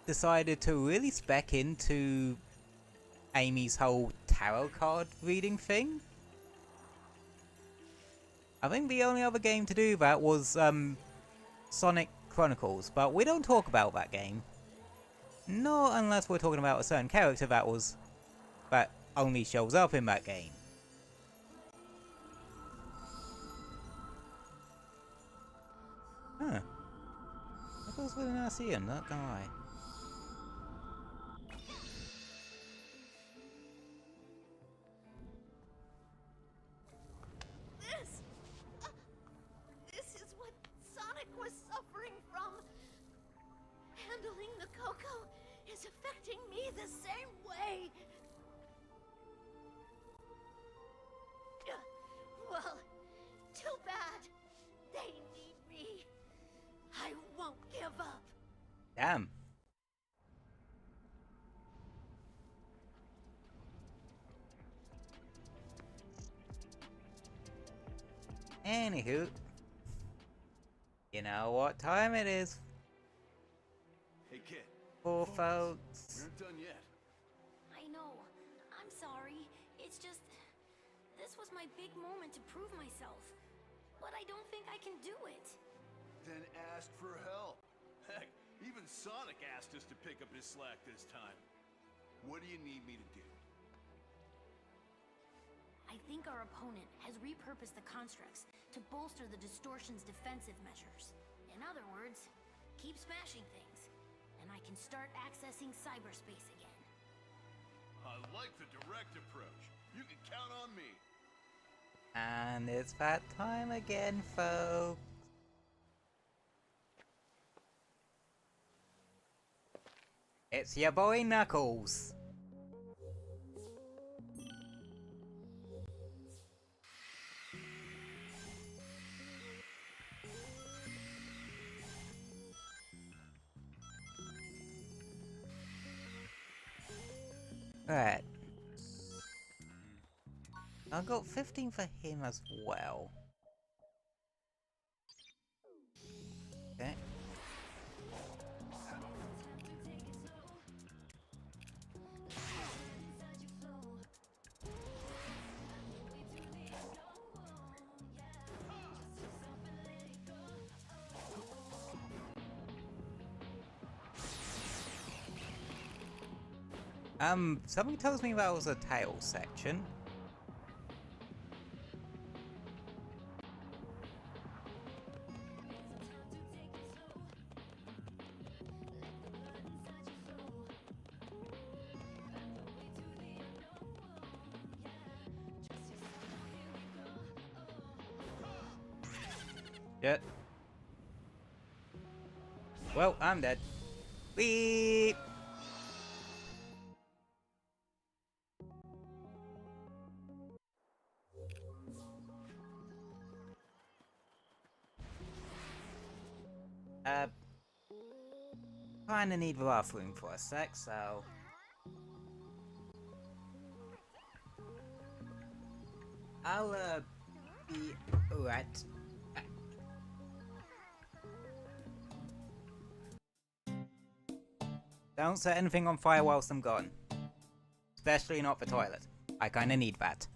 decided to really spec into Amy's whole tarot card reading thing. I think the only other game to do that was Sonic Chronicles, but we don't talk about that game. Not unless we're talking about a certain character that only shows up in that game. feels really nice to see him, not gonna lie. This is what Sonic was suffering from. Handling the cocoa is affecting me the same way. Well, too bad. They need me. I won't give up. Damn. Anywho, you know what time it is, Hey, kid. poor We folks. aren't done yet. I know. I'm sorry. It's just... This was my big moment to prove myself. But I don't think I can do it. Then ask for help. Heck, even Sonic asked us to pick up his slack this time. What do you need me to do? I think our opponent has repurposed the constructs to bolster the distortion's defensive measures. In other words, keep smashing things, and I can start accessing cyberspace again. I like the direct approach. You can count on me. And it's that time again, folks. It's your boy Knuckles. Right. I got 15 for him as well. Okay. Something tells me that was a tail section. Shit. Well, I'm dead. Beep. Kinda need the bathroom for a sec, so... I'll, be right. Don't set anything on fire whilst I'm gone. Especially not the toilet. I kinda need that.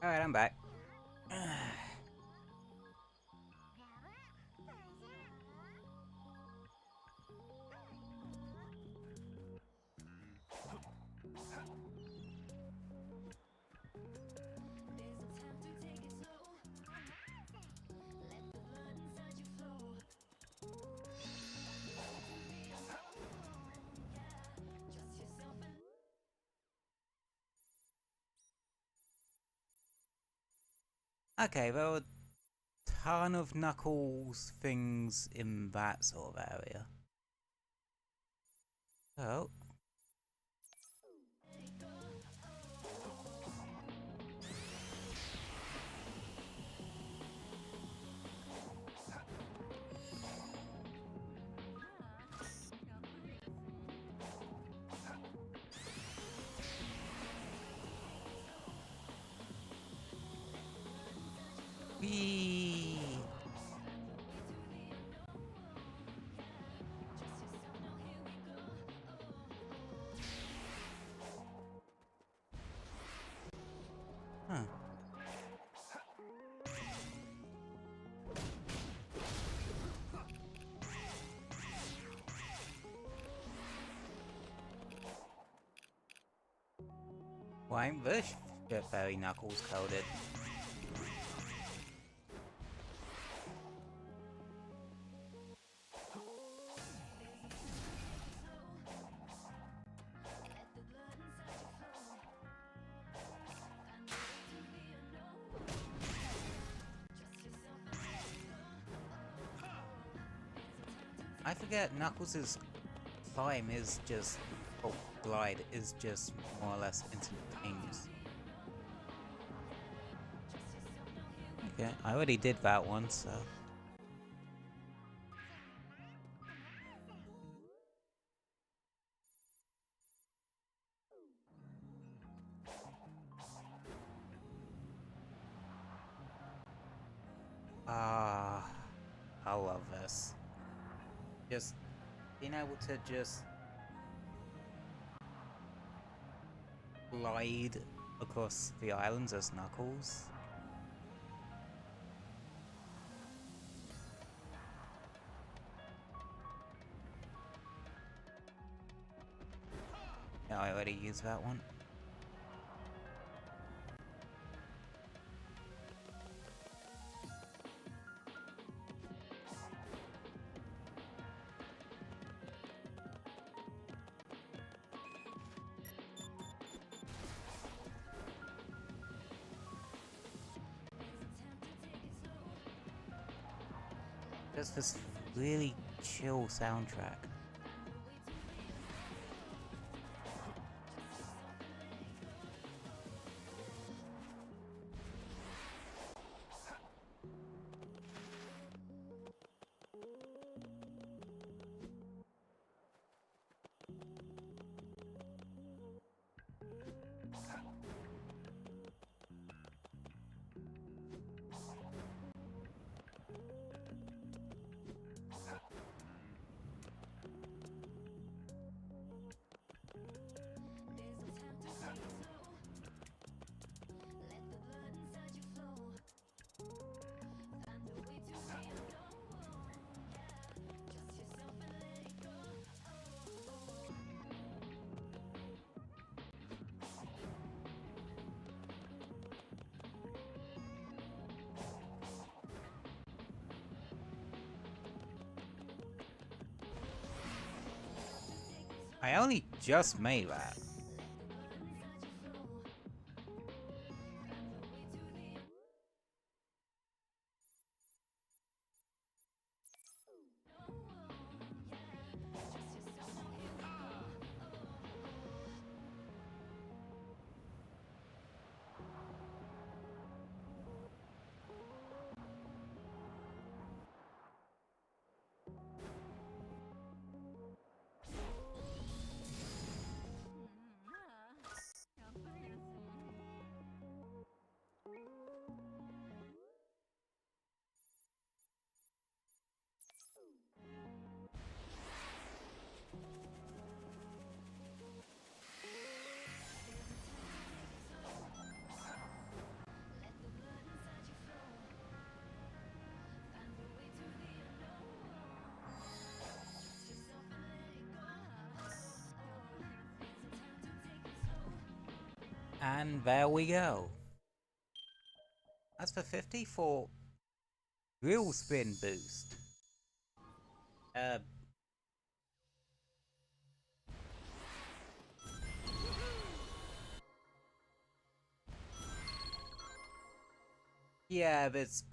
Alright, I'm back. Okay, there were a ton of Knuckles things in that sort of area. So... Whee! Huh. Why ain't this shit very Knuckles coded? I forget Knuckles' climb is just, or glide is just more or less instantaneous. Okay, I already did that one, so... Ah, I love this. Just being able to just glide across the islands as Knuckles. Yeah, I already used that one. Just this really chill soundtrack. I only just made that. And there we go. That's for 50 for real spin boost. Yeah, but it's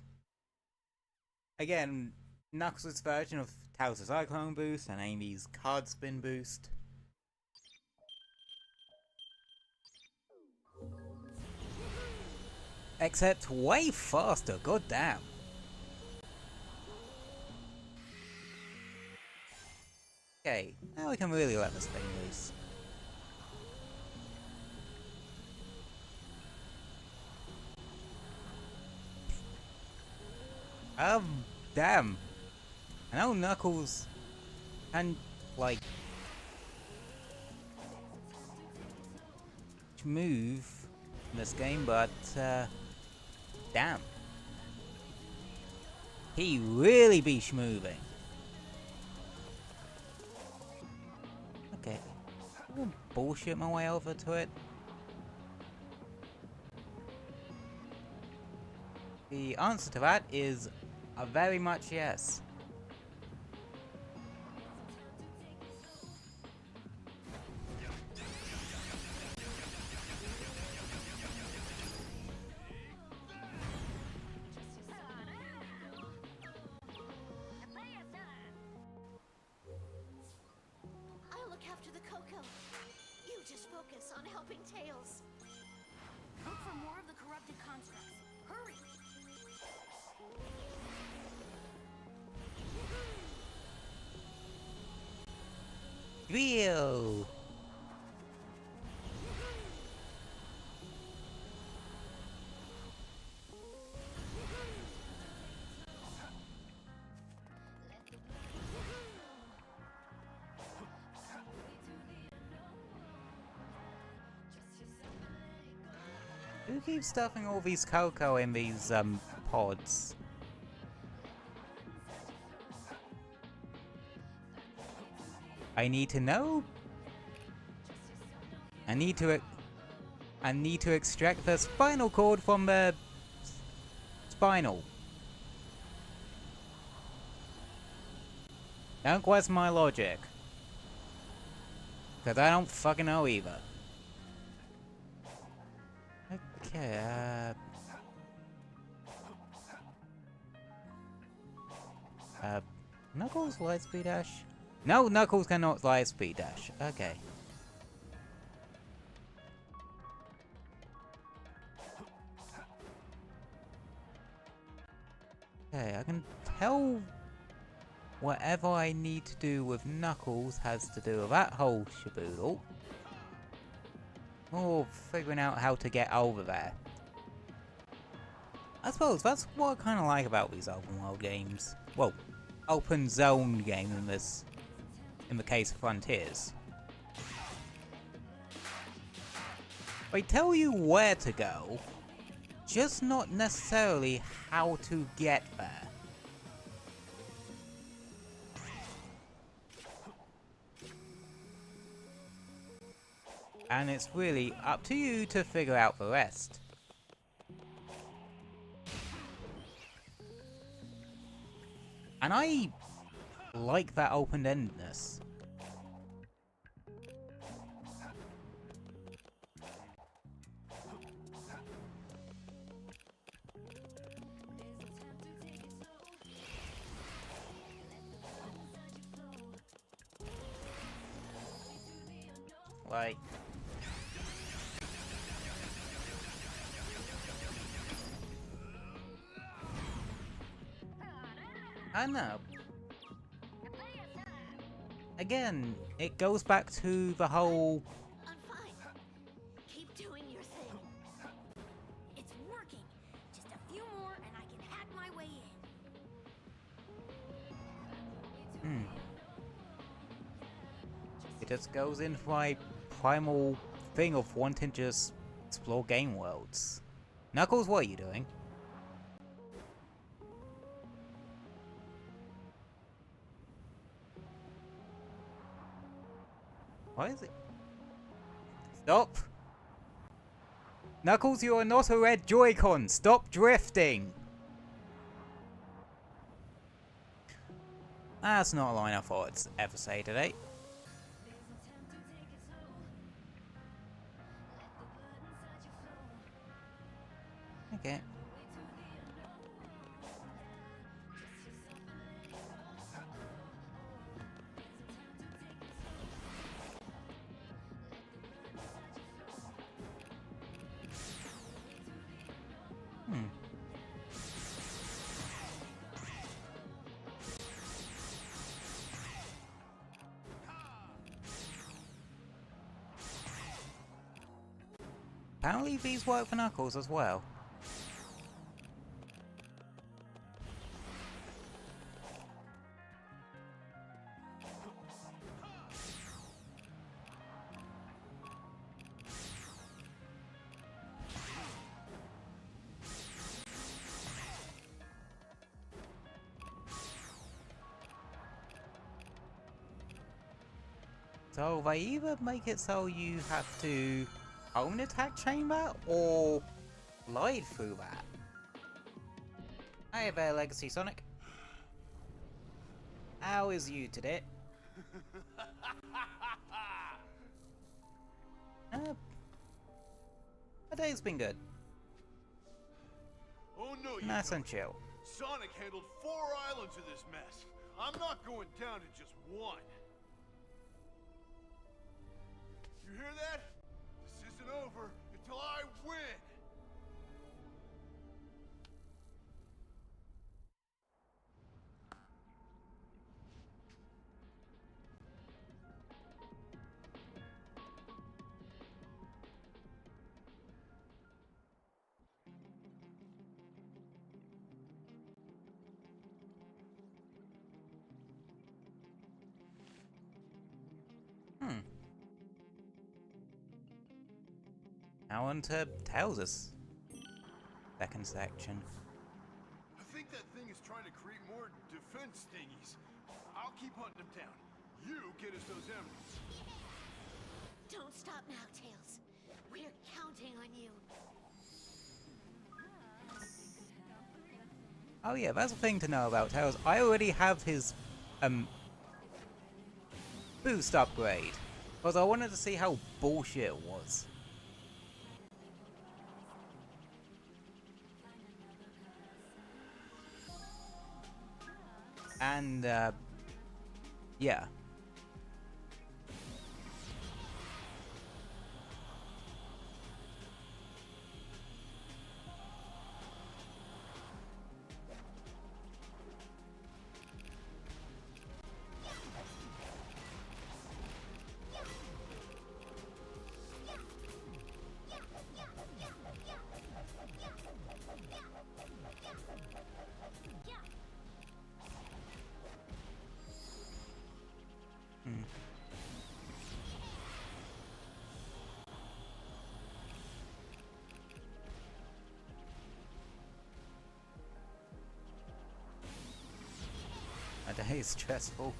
again Knuckles' version of Tails' Cyclone boost and Amy's card spin boost. Except way faster, goddamn. Okay, now we can really let this thing loose. Damn. I know Knuckles can, like, move in this game, but, damn. He really be schmoving. Okay. I'll bullshit my way over to it. The answer to that is a very much yes. I'll look after the cocoa. You just focus on helping Tails. Look for more of the corrupted constructs. Hurry! Real. Who keeps stuffing all these cocoa in these pods? I need to know. I need to extract the spinal cord from the spinal. Don't question my logic, cause I don't fucking know either. Okay, Knuckles Lightspeed Dash? No, Knuckles cannot Lightspeed Dash. Okay. Okay, I can tell whatever I need to do with Knuckles has to do with that whole shaboodle. Or figuring out how to get over there. I suppose that's what I kind of like about these open world games. Well, open zone game in the case of Frontiers. They tell you where to go, just not necessarily how to get there. And it's really up to you to figure out the rest. And I like that open-endedness. Like, I know. Again, it goes back to the whole... I'm fine. Keep doing your thing. It's working. Just a few more and I can hack my way in. It just goes into my primal thing of wanting to just explore game worlds. Knuckles, what are you doing? Why is it? Stop! Knuckles, you are not a red Joy-Con. Stop drifting. That's not a line I thought I'd ever say today. Okay. Apparently these work for Knuckles as well. So they either make it so you have to own attack chamber or glide through that. Hey there, Legacy Sonic. How is you today? My day's been good. Oh no, you Nice and don't. chill. Sonic handled 4 islands of this mess. I'm not going down to just one. You hear that? This isn't over until I win. Now on to Tails' second section. I think that thing is trying to create more defense thingies. I'll keep hunting them down. You get us those emeralds. Don't stop now, Tails. We're counting on you. Oh yeah, that's a thing to know about Tails. I already have his boost upgrade, because I wanted to see how bullshit it was. And yeah. My day is stressful.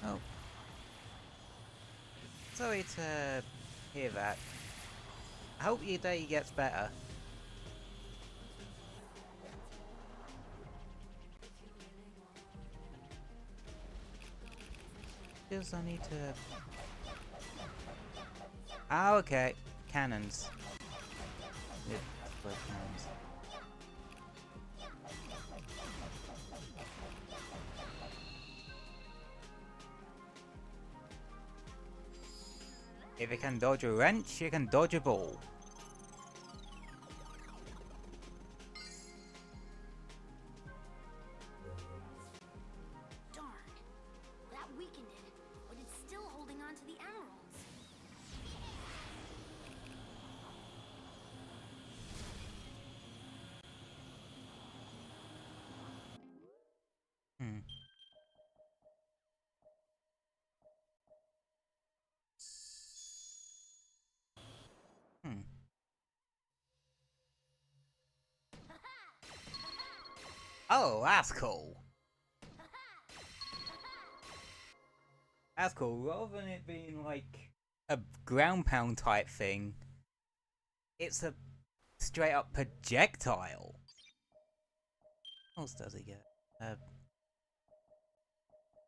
Oh. Sorry to hear that. I hope your day gets better. Just I need to... Ah, okay. Cannons. Yeah, explode cannons. If you can dodge a wrench, you can dodge a ball. Darn. That weakened it, but it's still holding on to the emeralds. Oh, that's cool. That's cool. Rather than it being like a ground pound type thing, it's a straight up projectile. What else does he get?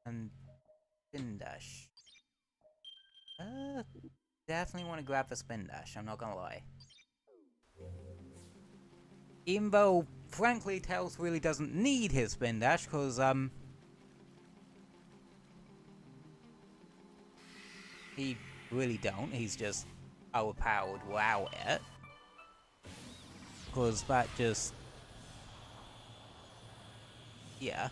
And spin dash. Definitely want to grab the spin dash, I'm not gonna lie. Even though, frankly, Tails really doesn't need his spin dash, because, he really don't. He's just overpowered without it. Because that just... yeah.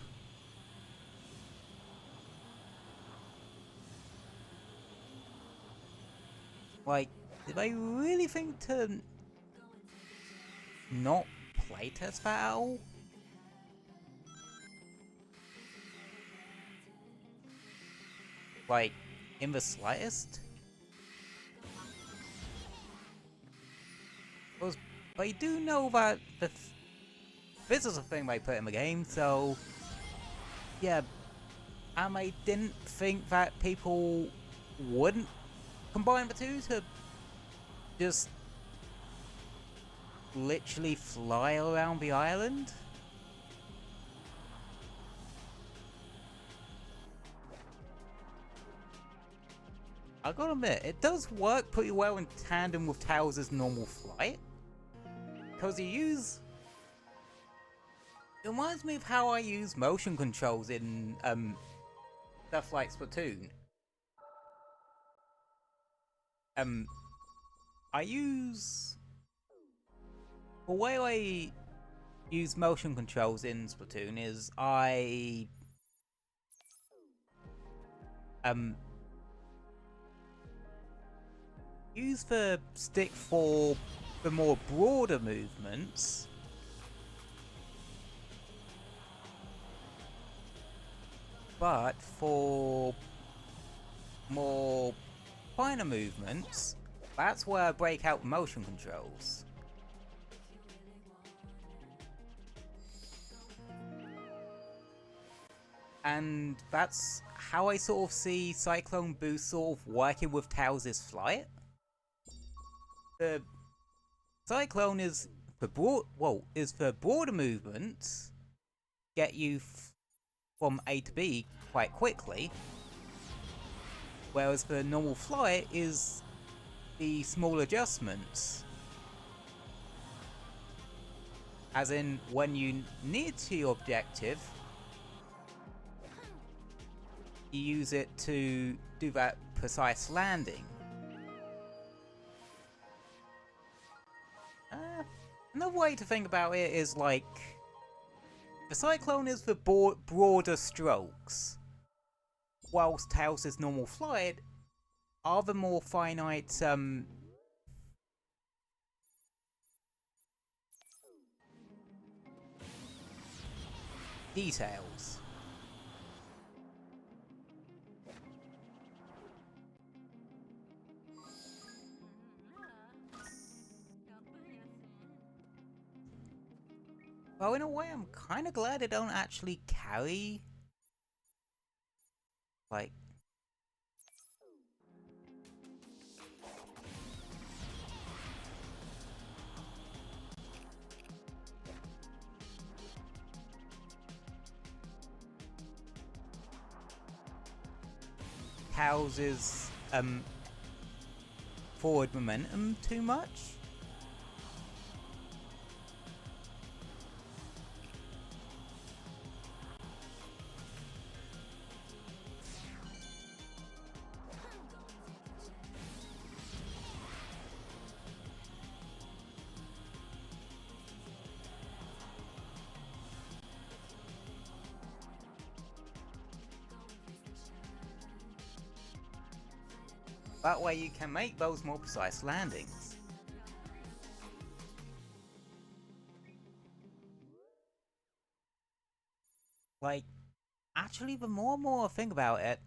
Like, did they really think to not playtest that at all? Like, in the slightest? Because they do know that this is a thing they put in the game, so yeah, and they didn't think that people wouldn't combine the two to just literally fly around the island. I gotta admit, it does work pretty well in tandem with Tails' normal flight. Because you use... it reminds me of how I use motion controls in stuff like Splatoon. I use... the way I use motion controls in Splatoon is I... use the stick for the more broader movements, but for more finer movements, that's where I break out motion controls. And that's how I sort of see Cyclone Boost sort of working with Tails' flight. The Cyclone is the broader movements, get you from A to B quite quickly, whereas the normal flight is the small adjustments. As in, when you near to your objective, you use it to do that precise landing. Another way to think about it is like, the Cyclone is the broader strokes, whilst Tails' normal flight are the more finite details. Well, in a way, I'm kind of glad they don't actually carry, like... Tails' forward momentum too much. That way you can make those more precise landings. Like, actually, the more and more I think about it,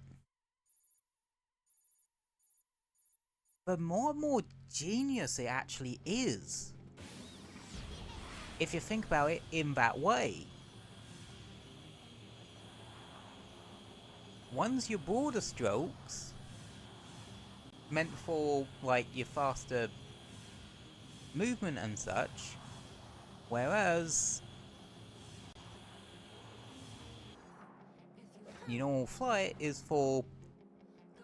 the more and more genius it actually is. If you think about it in that way. one's your broader strokes, meant for like your faster movement and such, whereas your normal flight is for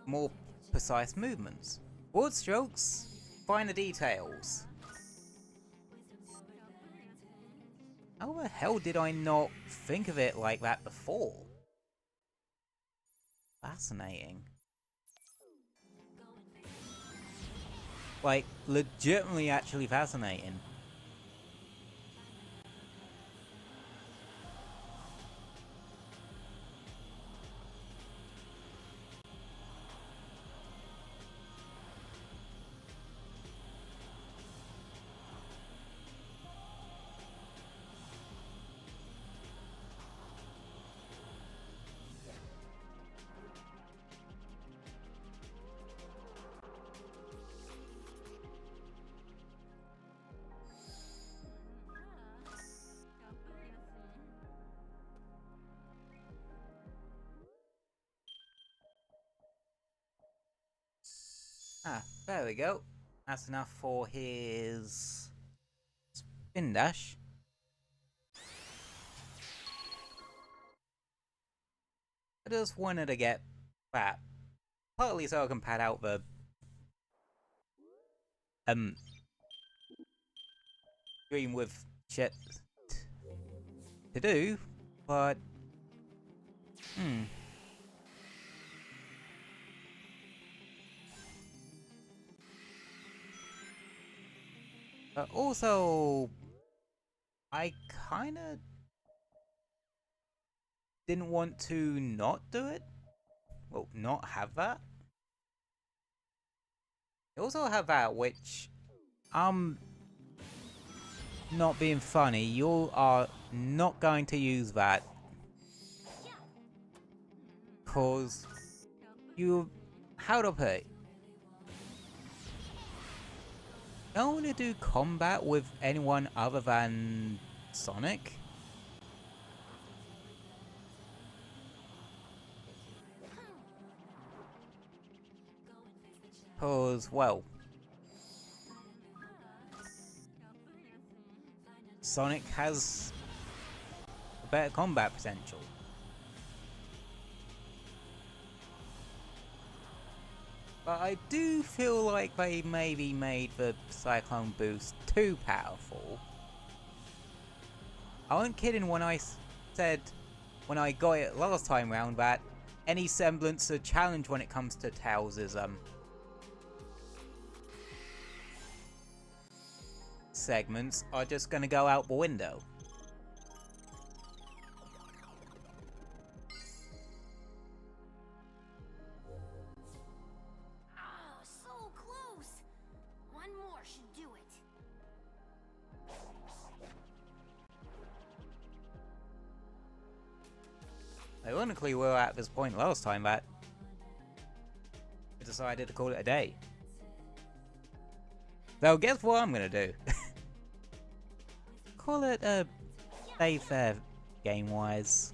more precise movements. Broad strokes, finer details. How the hell did I not think of it like that before? Fascinating. Like, legitimately actually fascinating. Ah, there we go. That's enough for his spin dash. I just wanted to get that, partly so I can pad out the screen with shit to do, but But also, I kinda didn't want to not do it. Well, not have that. I also have that, which, not being funny, you are not going to use that. Cause you, how to put it? Don't want to do combat with anyone other than Sonic. Cause, well, Sonic has a better combat potential. But I do feel like they maybe made the Cyclone boost too powerful. I wasn't kidding when I said, when I got it last time round, that any semblance of challenge when it comes to Tails' segments are just gonna go out the window. Oh, so close! One more should do it. Ironically, we were at this point last time that I decided to call it a day. So guess what I'm gonna do? Call it a day fair, game-wise.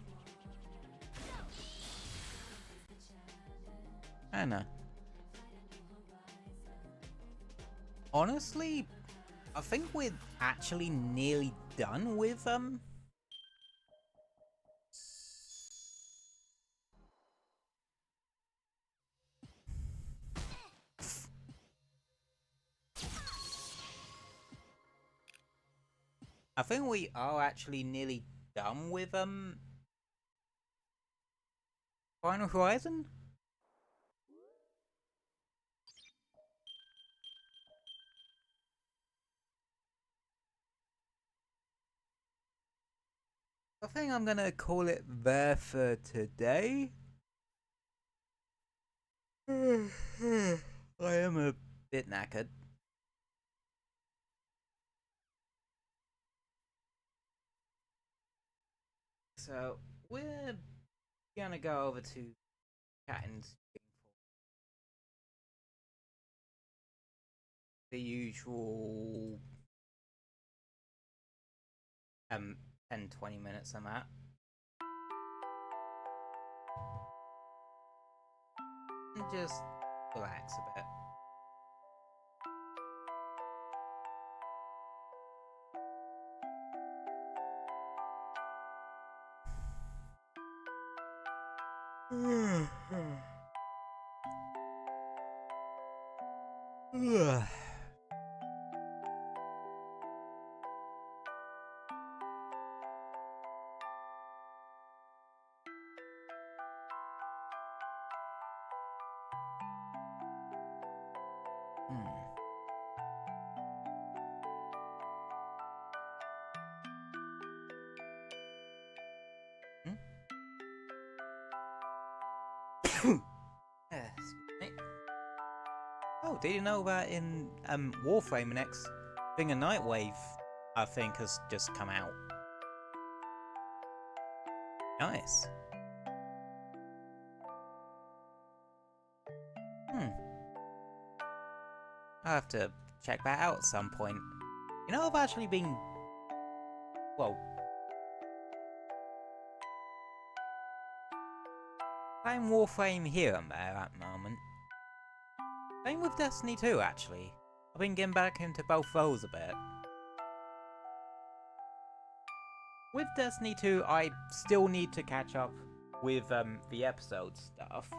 I don't know. Honestly, I think we're actually nearly done with I think we are actually nearly done with Final Horizon. I think I'm gonna call it there for today. I am a bit knackered. So we're gonna go over to Catton's the usual 10-20 minutes I'm at. just relax a bit. Oh, did you know that in Warframe, the next thing, a Nightwave, I think, has just come out? Nice. I'll have to check that out at some point. You know, I've actually been... well... playing Warframe here and there at the moment. Same with Destiny 2, actually. I've been getting back into both those a bit. With Destiny 2, I still need to catch up with the episode stuff.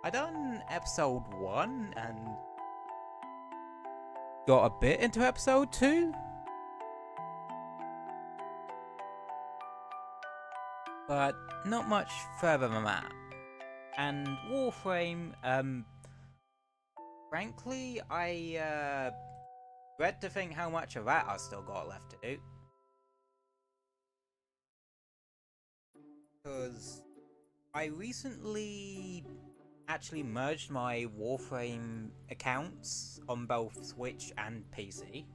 I done episode 1 and got a bit into episode 2. But not much further than that. And Warframe, frankly, I dread to think how much of that I've still got left to do. Because I recently actually merged my Warframe accounts on both Switch and PC.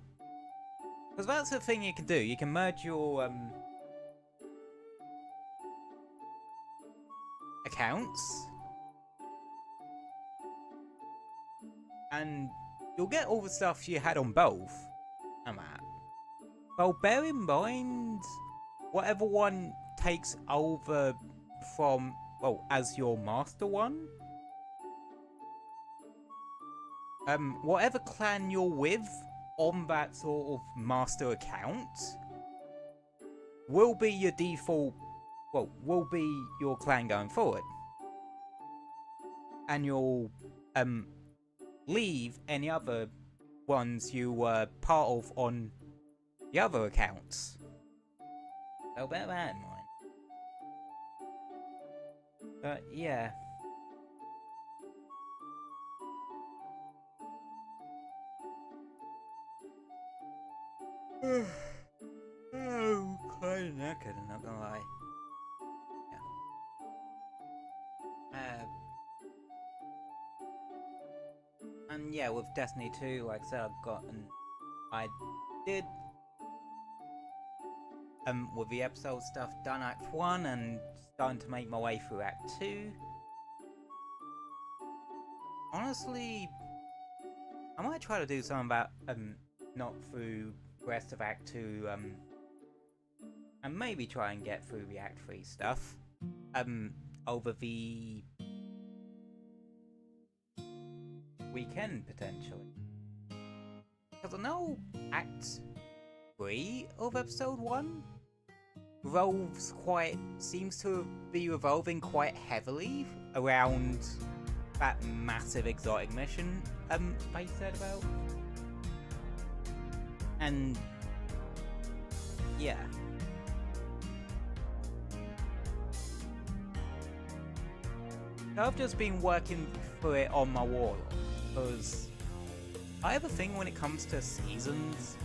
Because that's the thing you can do, you can merge your accounts, and you'll get all the stuff you had on both, and that. Well, bear in mind, whatever one takes over from, well, as your master one, whatever clan you're with on that sort of master account will be your default, well, will be your clan going forward. And you'll leave any other ones you were part of on the other accounts. So bear that in mind. But yeah. Oh, quite knackered, I'm not gonna lie. And yeah, with Destiny 2, like I said, I did with the episode stuff done Act 1 and starting to make my way through Act 2. Honestly, I might try to do something about not through the rest of Act 2 and maybe try and get through the Act 3 stuff over the weekend potentially. Because I know Act 3 of Episode 1 seems to be revolving quite heavily around that massive exotic mission I said about. And yeah. I've just been working through it on my warlock, because I have a thing when it comes to seasons,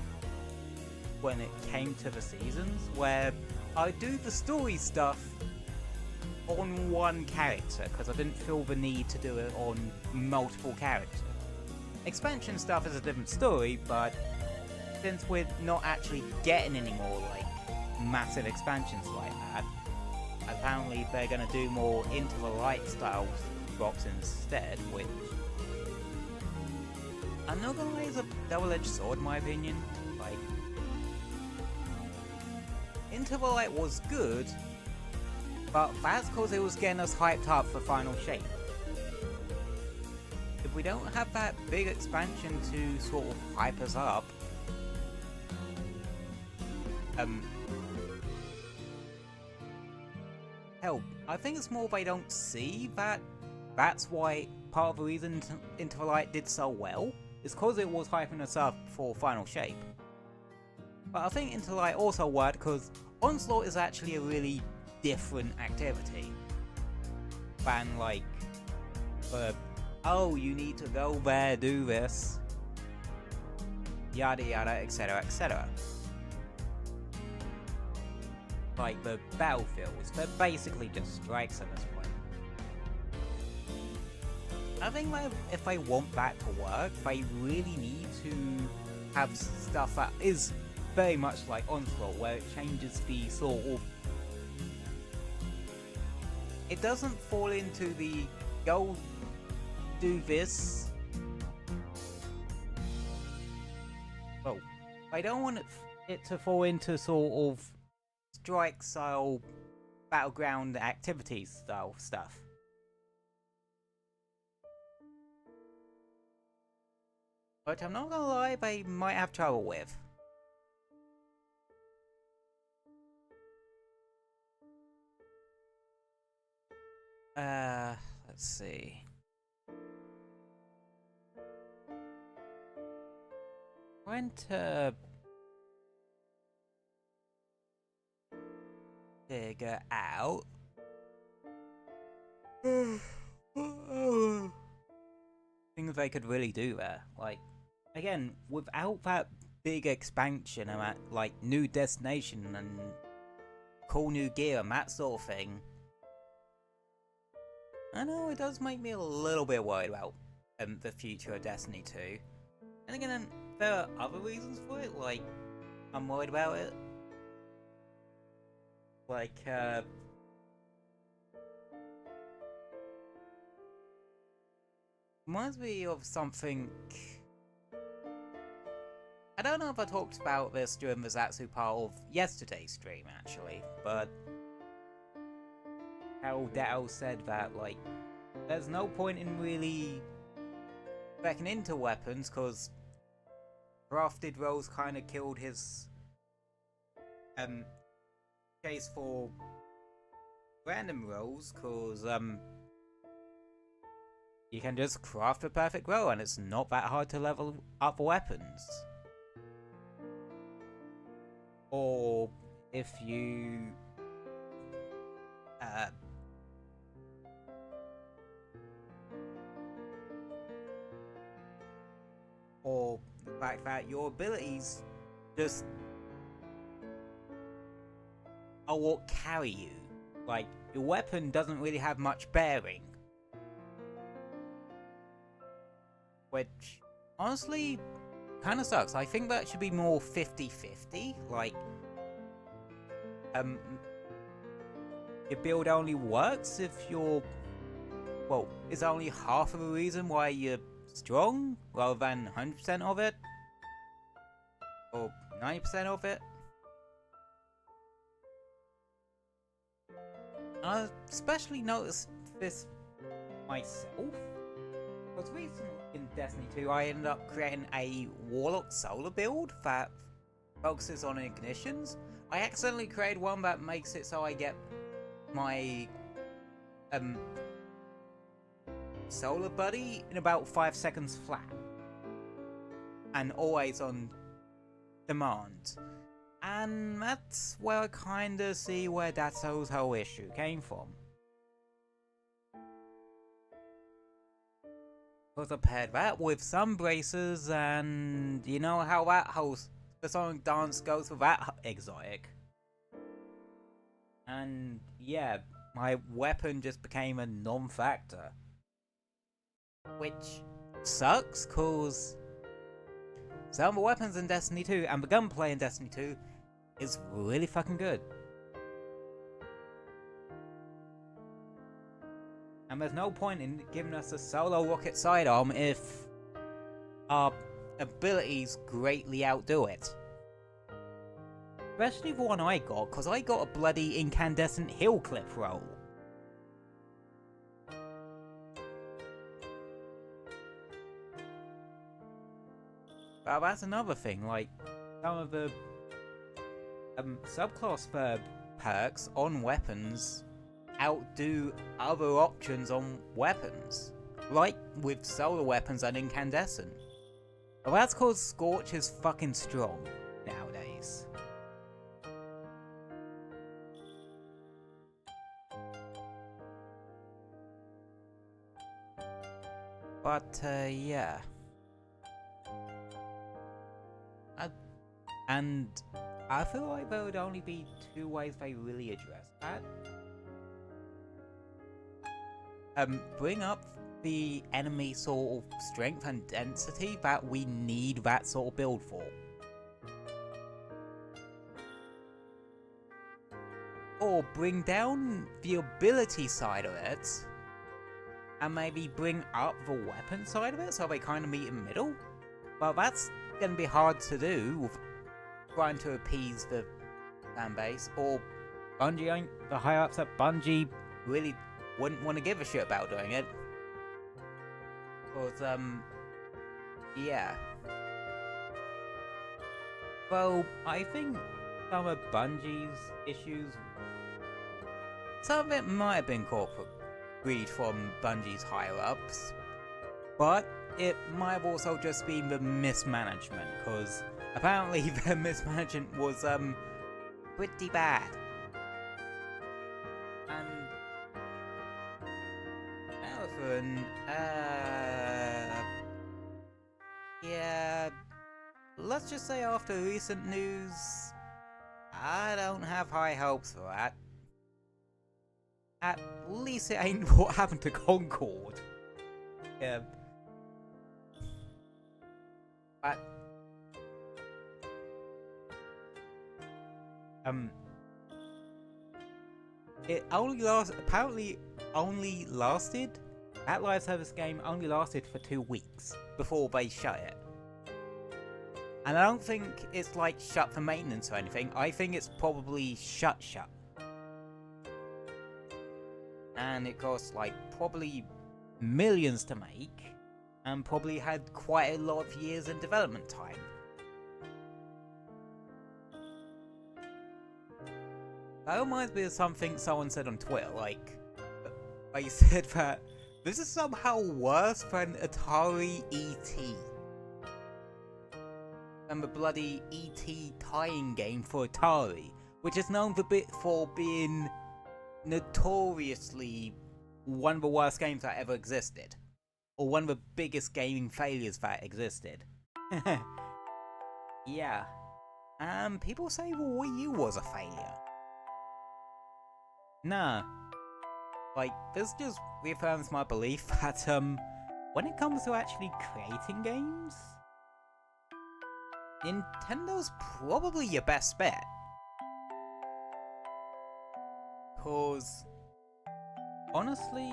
when it came to the seasons, where I do the story stuff on one character, because I didn't feel the need to do it on multiple characters. Expansion stuff is a different story, but since we're not actually getting any more like massive expansions like that, apparently they're going to do more Into the Light style drops instead, which I'm not gonna lie, is a double-edged sword in my opinion. Like, Into the Light was good, but that's because it was getting us hyped up for Final Shape. if we don't have that big expansion to sort of hype us up, hell, I think it's more they don't see that. That's why part of the reason Into the Light did so well is because it was hyping us up for Final Shape. But I think Into the Light also worked because Onslaught is actually a really different activity than like, oh, you need to go there, do this, yada yada, etc, etc. Like the battlefields, they're basically just strikes at this point. I think that if they want that to work, they really need to have stuff that is very much like Onslaught, where it changes the sort of... It doesn't fall into the go do this. Well, I don't want it to fall into sort of strike style battleground activities style stuff. But I'm not gonna lie, they might have trouble with. Let's see. Trying to figure out things they could really do there. Like, again, without that big expansion and that, like, new destination and cool new gear and that sort of thing, I know it does make me a little bit worried about the future of Destiny 2. And again, there are other reasons for it, like, I'm worried about it. Like, reminds me of something... I don't know if I talked about this during the Zatsu part of yesterday's stream, actually, but... how Dao said that, like, there's no point in really backing into weapons, because crafted rolls kind of killed his case for random rolls, because you can just craft a perfect roll and it's not that hard to level up weapons. Or if you or the fact that your abilities just are what carry you. Like, your weapon doesn't really have much bearing. Which, honestly, kind of sucks. I think that should be more 50-50. Like, your build only works if you're... well, is only half of a reason why you're strong, rather than 100% of it? Or 90% of it? I especially noticed this myself, because recently in Destiny 2 I ended up creating a Warlock Solar build that focuses on ignitions. I accidentally created one that makes it so I get my Solar Buddy in about 5 seconds flat, and always on demand. And that's where I kinda see where Datso's whole issue came from. Because I paired that with some braces, and you know how that whole Sonic dance goes with that exotic. And yeah, my weapon just became a non-factor. Which sucks, cause some of the weapons in Destiny 2 and the gunplay in Destiny 2 is really fucking good. And there's no point in giving us a solo rocket sidearm if our abilities greatly outdo it. Especially the one I got, because I got a bloody incandescent hill clip roll. Well, that's another thing, like, some of the subclass for perks on weapons outdo other options on weapons, like with solar weapons and incandescent. Well, that's cause Scorch is fucking strong nowadays. But, yeah. And I feel like there would only be two ways they really address that. Bring up the enemy sort of strength and density that we need that sort of build for. Or bring down the ability side of it, and maybe bring up the weapon side of it so they kind of meet in the middle. Well, that's gonna be hard to do with trying to appease the fan base, or Bungie ain't the higher ups at Bungie really wouldn't want to give a shit about doing it. Cause, yeah. Well, I think some of Bungie's issues, some of it might have been corporate greed from Bungie's higher ups, but it might have also just been the mismanagement, because apparently the mismanagement was, pretty bad. And Elephant, yeah, let's just say after recent news, I don't have high hopes for that. At least it ain't what happened to Concord. Yeah. But it apparently only lasted, that live service game only lasted for 2 weeks before they shut it. And I don't think it's like shut for maintenance or anything, I think it's probably shut. And it cost like probably millions to make, and probably had quite a lot of years in development time. That reminds me of something someone said on Twitter, like, they said that this is somehow worse than Atari E.T. than the bloody E.T. tying game for Atari, which is known for being notoriously one of the worst games that ever existed. Or one of the biggest gaming failures that existed. Yeah. People say the Wii U was a failure. Nah. Like, this just reaffirms my belief that, when it comes to actually creating games, Nintendo's probably your best bet. 'Cause, honestly,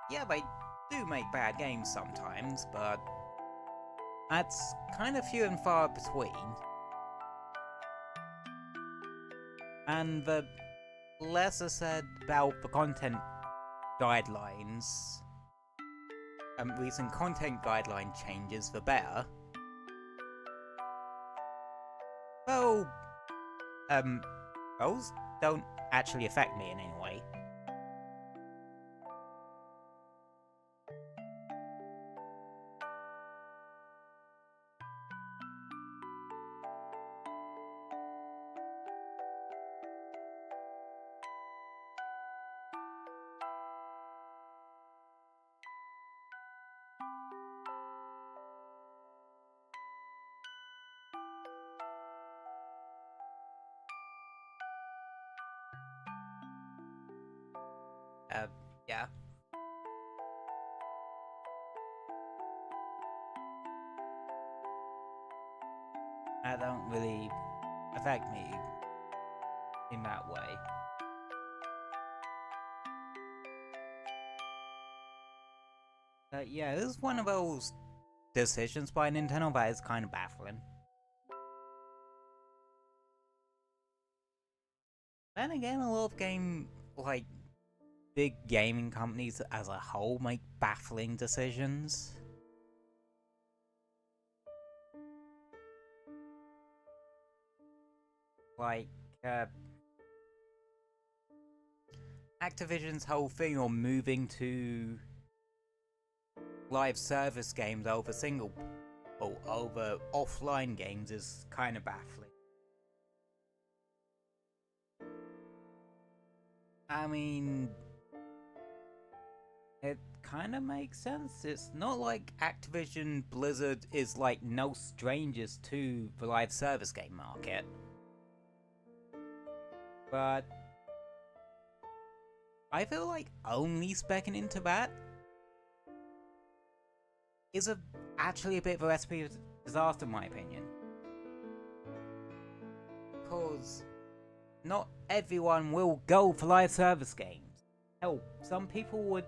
yeah, they do make bad games sometimes, but that's kind of few and far between. And the less is said about the content guidelines, recent content guideline changes, the better. Well, those don't actually affect me in any way. Yeah. That don't really affect me in that way. Yeah, this is one of those decisions by Nintendo that is kind of baffling. Then again, a lot of game like big gaming companies as a whole make baffling decisions. Like, Activision's whole thing on moving to live service games over over offline games is kind of baffling. I mean, it kind of makes sense. It's not like Activision Blizzard is like no strangers to the live service game market. But I feel like only speccing into that is actually a bit of a recipe for disaster, in my opinion. Because not everyone will go for live service games. Hell, some people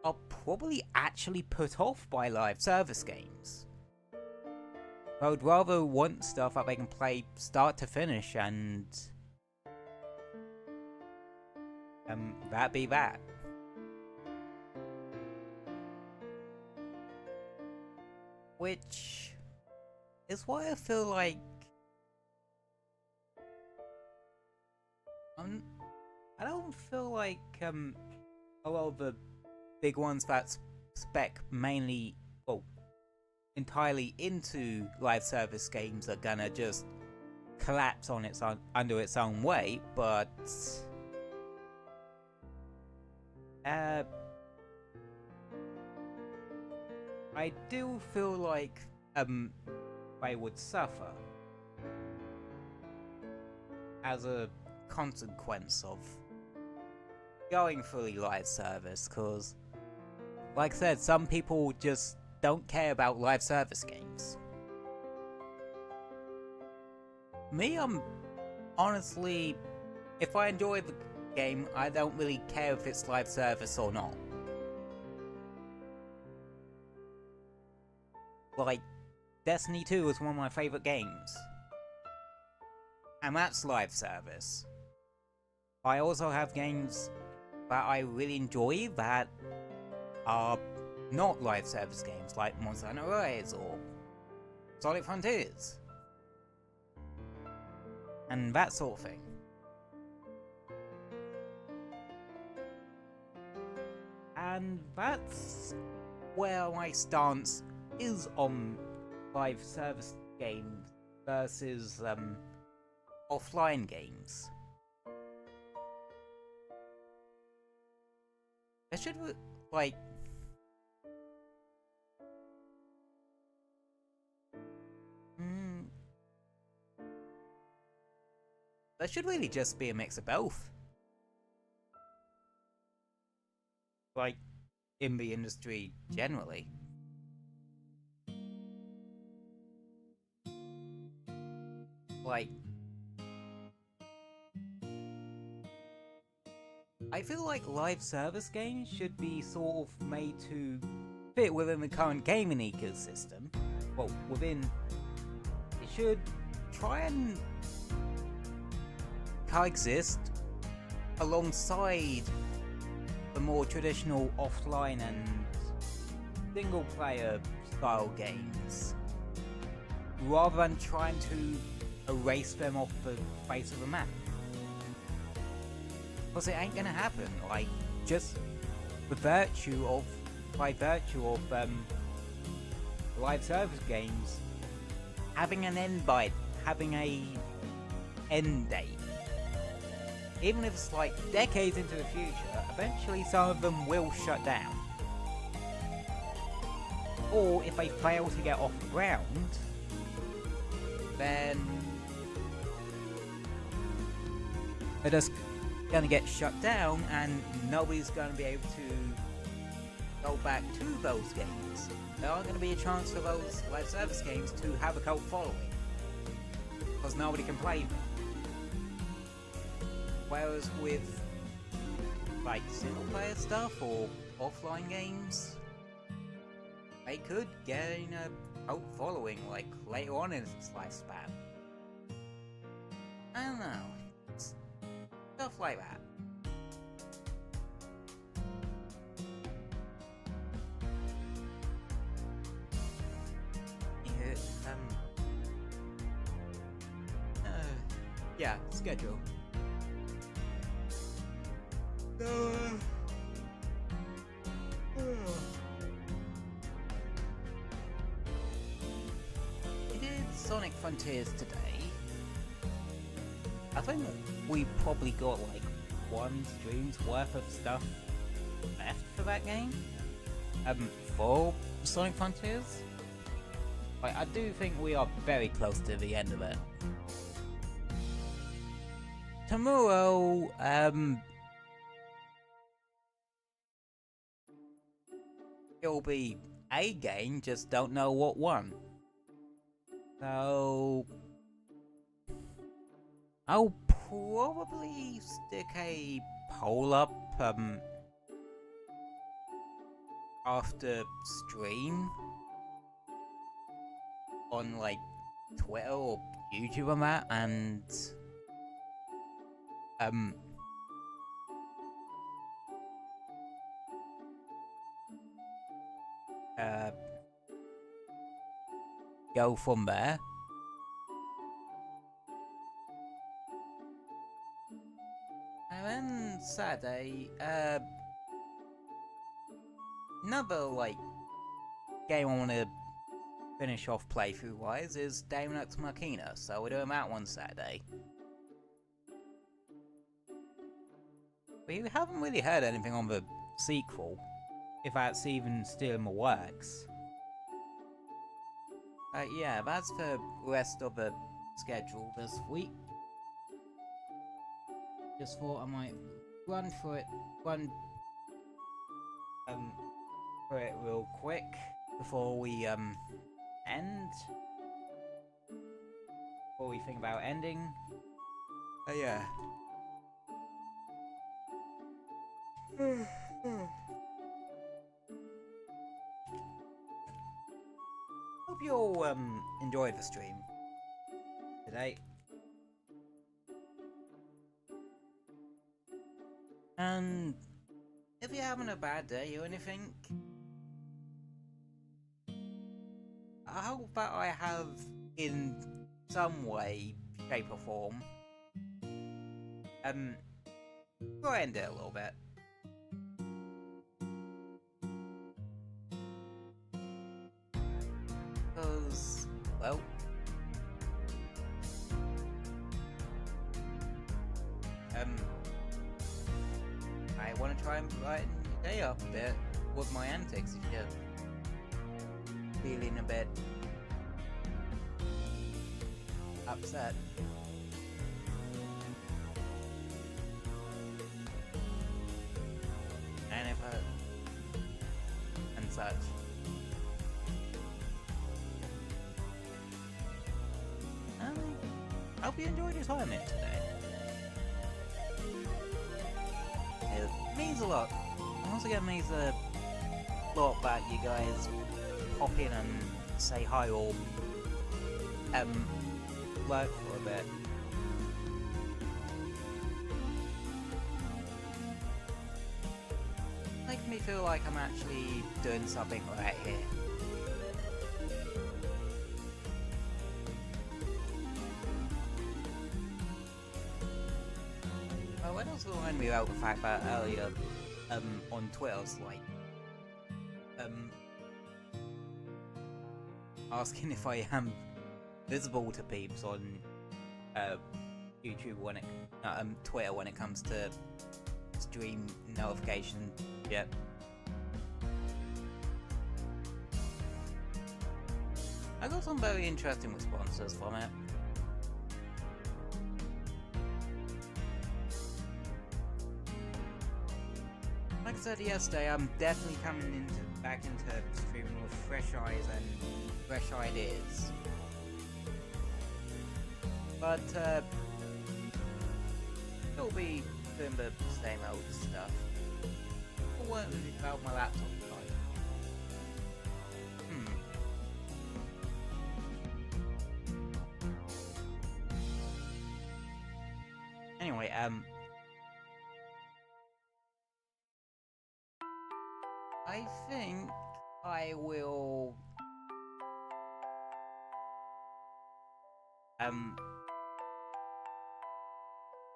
are probably actually put off by live service games. I would rather want stuff that they can play start to finish and that be that. Which is why I feel like I don't feel like a lot of the big ones that spec mainly, well, entirely into live service games are gonna just collapse on its own under its own weight, but I do feel like they would suffer as a consequence of going fully live service, because like I said, some people just don't care about live service games. Me, honestly, if I enjoy the game, I don't really care if it's live service or not. Like, Destiny 2 is one of my favorite games, and that's live service. I also have games that I really enjoy that are not live service games, like Monster Hunter Rise or Sonic Frontiers, and that sort of thing. And that's where my stance is on live service games versus offline games. There should like there should really just be a mix of both. Like in the industry generally. Like, I feel like live service games should be sort of made to fit within the current gaming ecosystem. Well, it should try and coexist alongside the more traditional offline and single player style games, rather than trying to erase them off the face of the map. Because it ain't gonna happen, like, just by virtue of live service games having an end date. Even if it's like decades into the future, eventually some of them will shut down. Or if they fail to get off the ground, then they're just gonna get shut down and nobody's gonna be able to go back to those games. There aren't gonna be a chance for those live service games to have a cult following, because nobody can play them. Whereas with like single player stuff or offline games, they could gain a cult following like later on in its lifespan. I don't know. Stuff like that. yeah, schedule. So, we did Sonic Frontiers today. I think we probably got like one stream's worth of stuff left for that game. For Sonic Frontiers. Like, I do think we are very close to the end of it. Tomorrow, it'll be a game, just don't know what one. So I'll probably stick a poll up after stream on like Twitter or YouTube on that, and go from there. And then Saturday, another like game I want to finish off playthrough wise is Daemon X Machina, so we're doing that one Saturday. We haven't really heard anything on the sequel, if that's even still in the works. Yeah, that's the rest of the schedule this week. Just thought I might run through it real quick before we end. Before we think about ending. Yeah. Hope you all enjoyed the stream today. And if you're having a bad day or anything, I hope that I have in some way, shape or form brightened it a little bit. Because, well, I want to try and brighten your day up a bit with my antics if you're feeling a bit upset. And such. I hope you enjoyed your time here today. It means a lot. Once again, means a lot that you guys pop in and say hi or lurk for a bit. Makes me feel like I'm actually doing something right here. What else reminded me about the fact that earlier on Twitter I was like asking if I am visible to peeps on YouTube when it Twitter when it comes to stream notification yet. I got some very interesting responses from it. Like I said yesterday, I'm definitely coming back into streaming with fresh eyes and fresh ideas. But still be doing the same old stuff. I won't really about my laptop tonight. Anyway, I think I will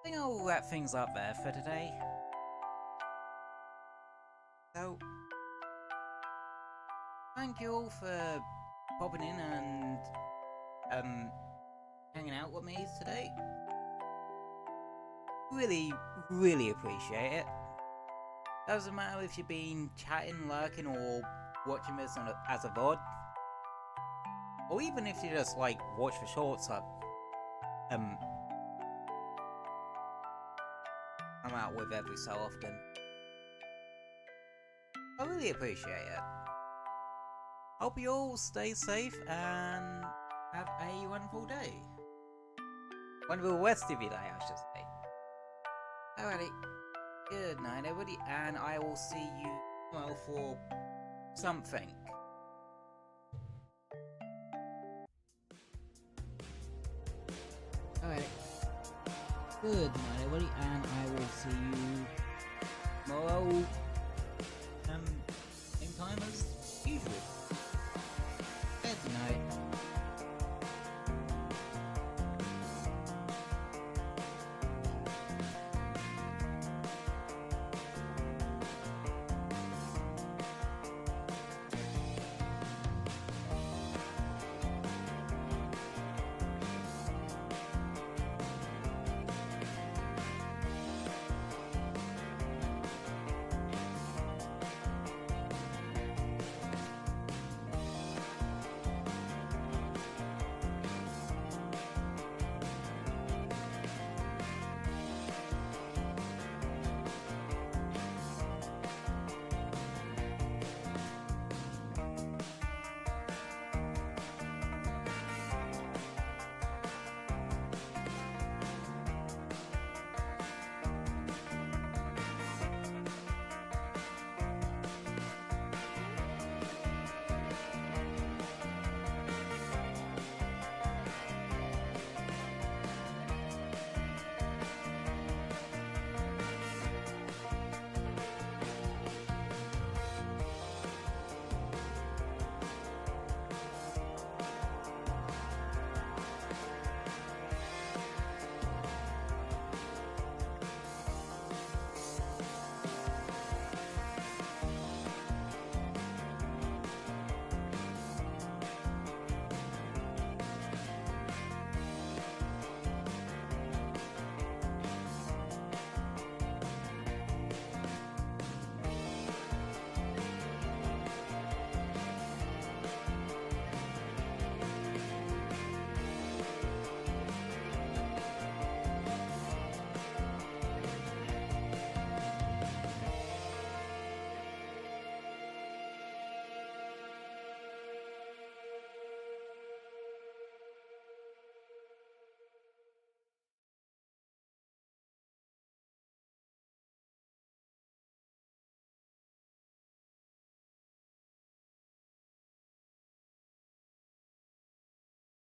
I think I'll wrap things up there for today. So, thank you all for popping in and hanging out with me today. Really, really appreciate it. Doesn't matter if you've been chatting, lurking, or watching this on as a VOD, or even if you just like watch the shorts up. I'm out with every so often. I really appreciate it. Hope you all stay safe and have a wonderful day. Wonderful rest of your day, I should say. Alrighty. Good night, everybody, and I will see you tomorrow for something. Alright. Good night, everybody, and I will see you tomorrow. Same time as usual. Good night.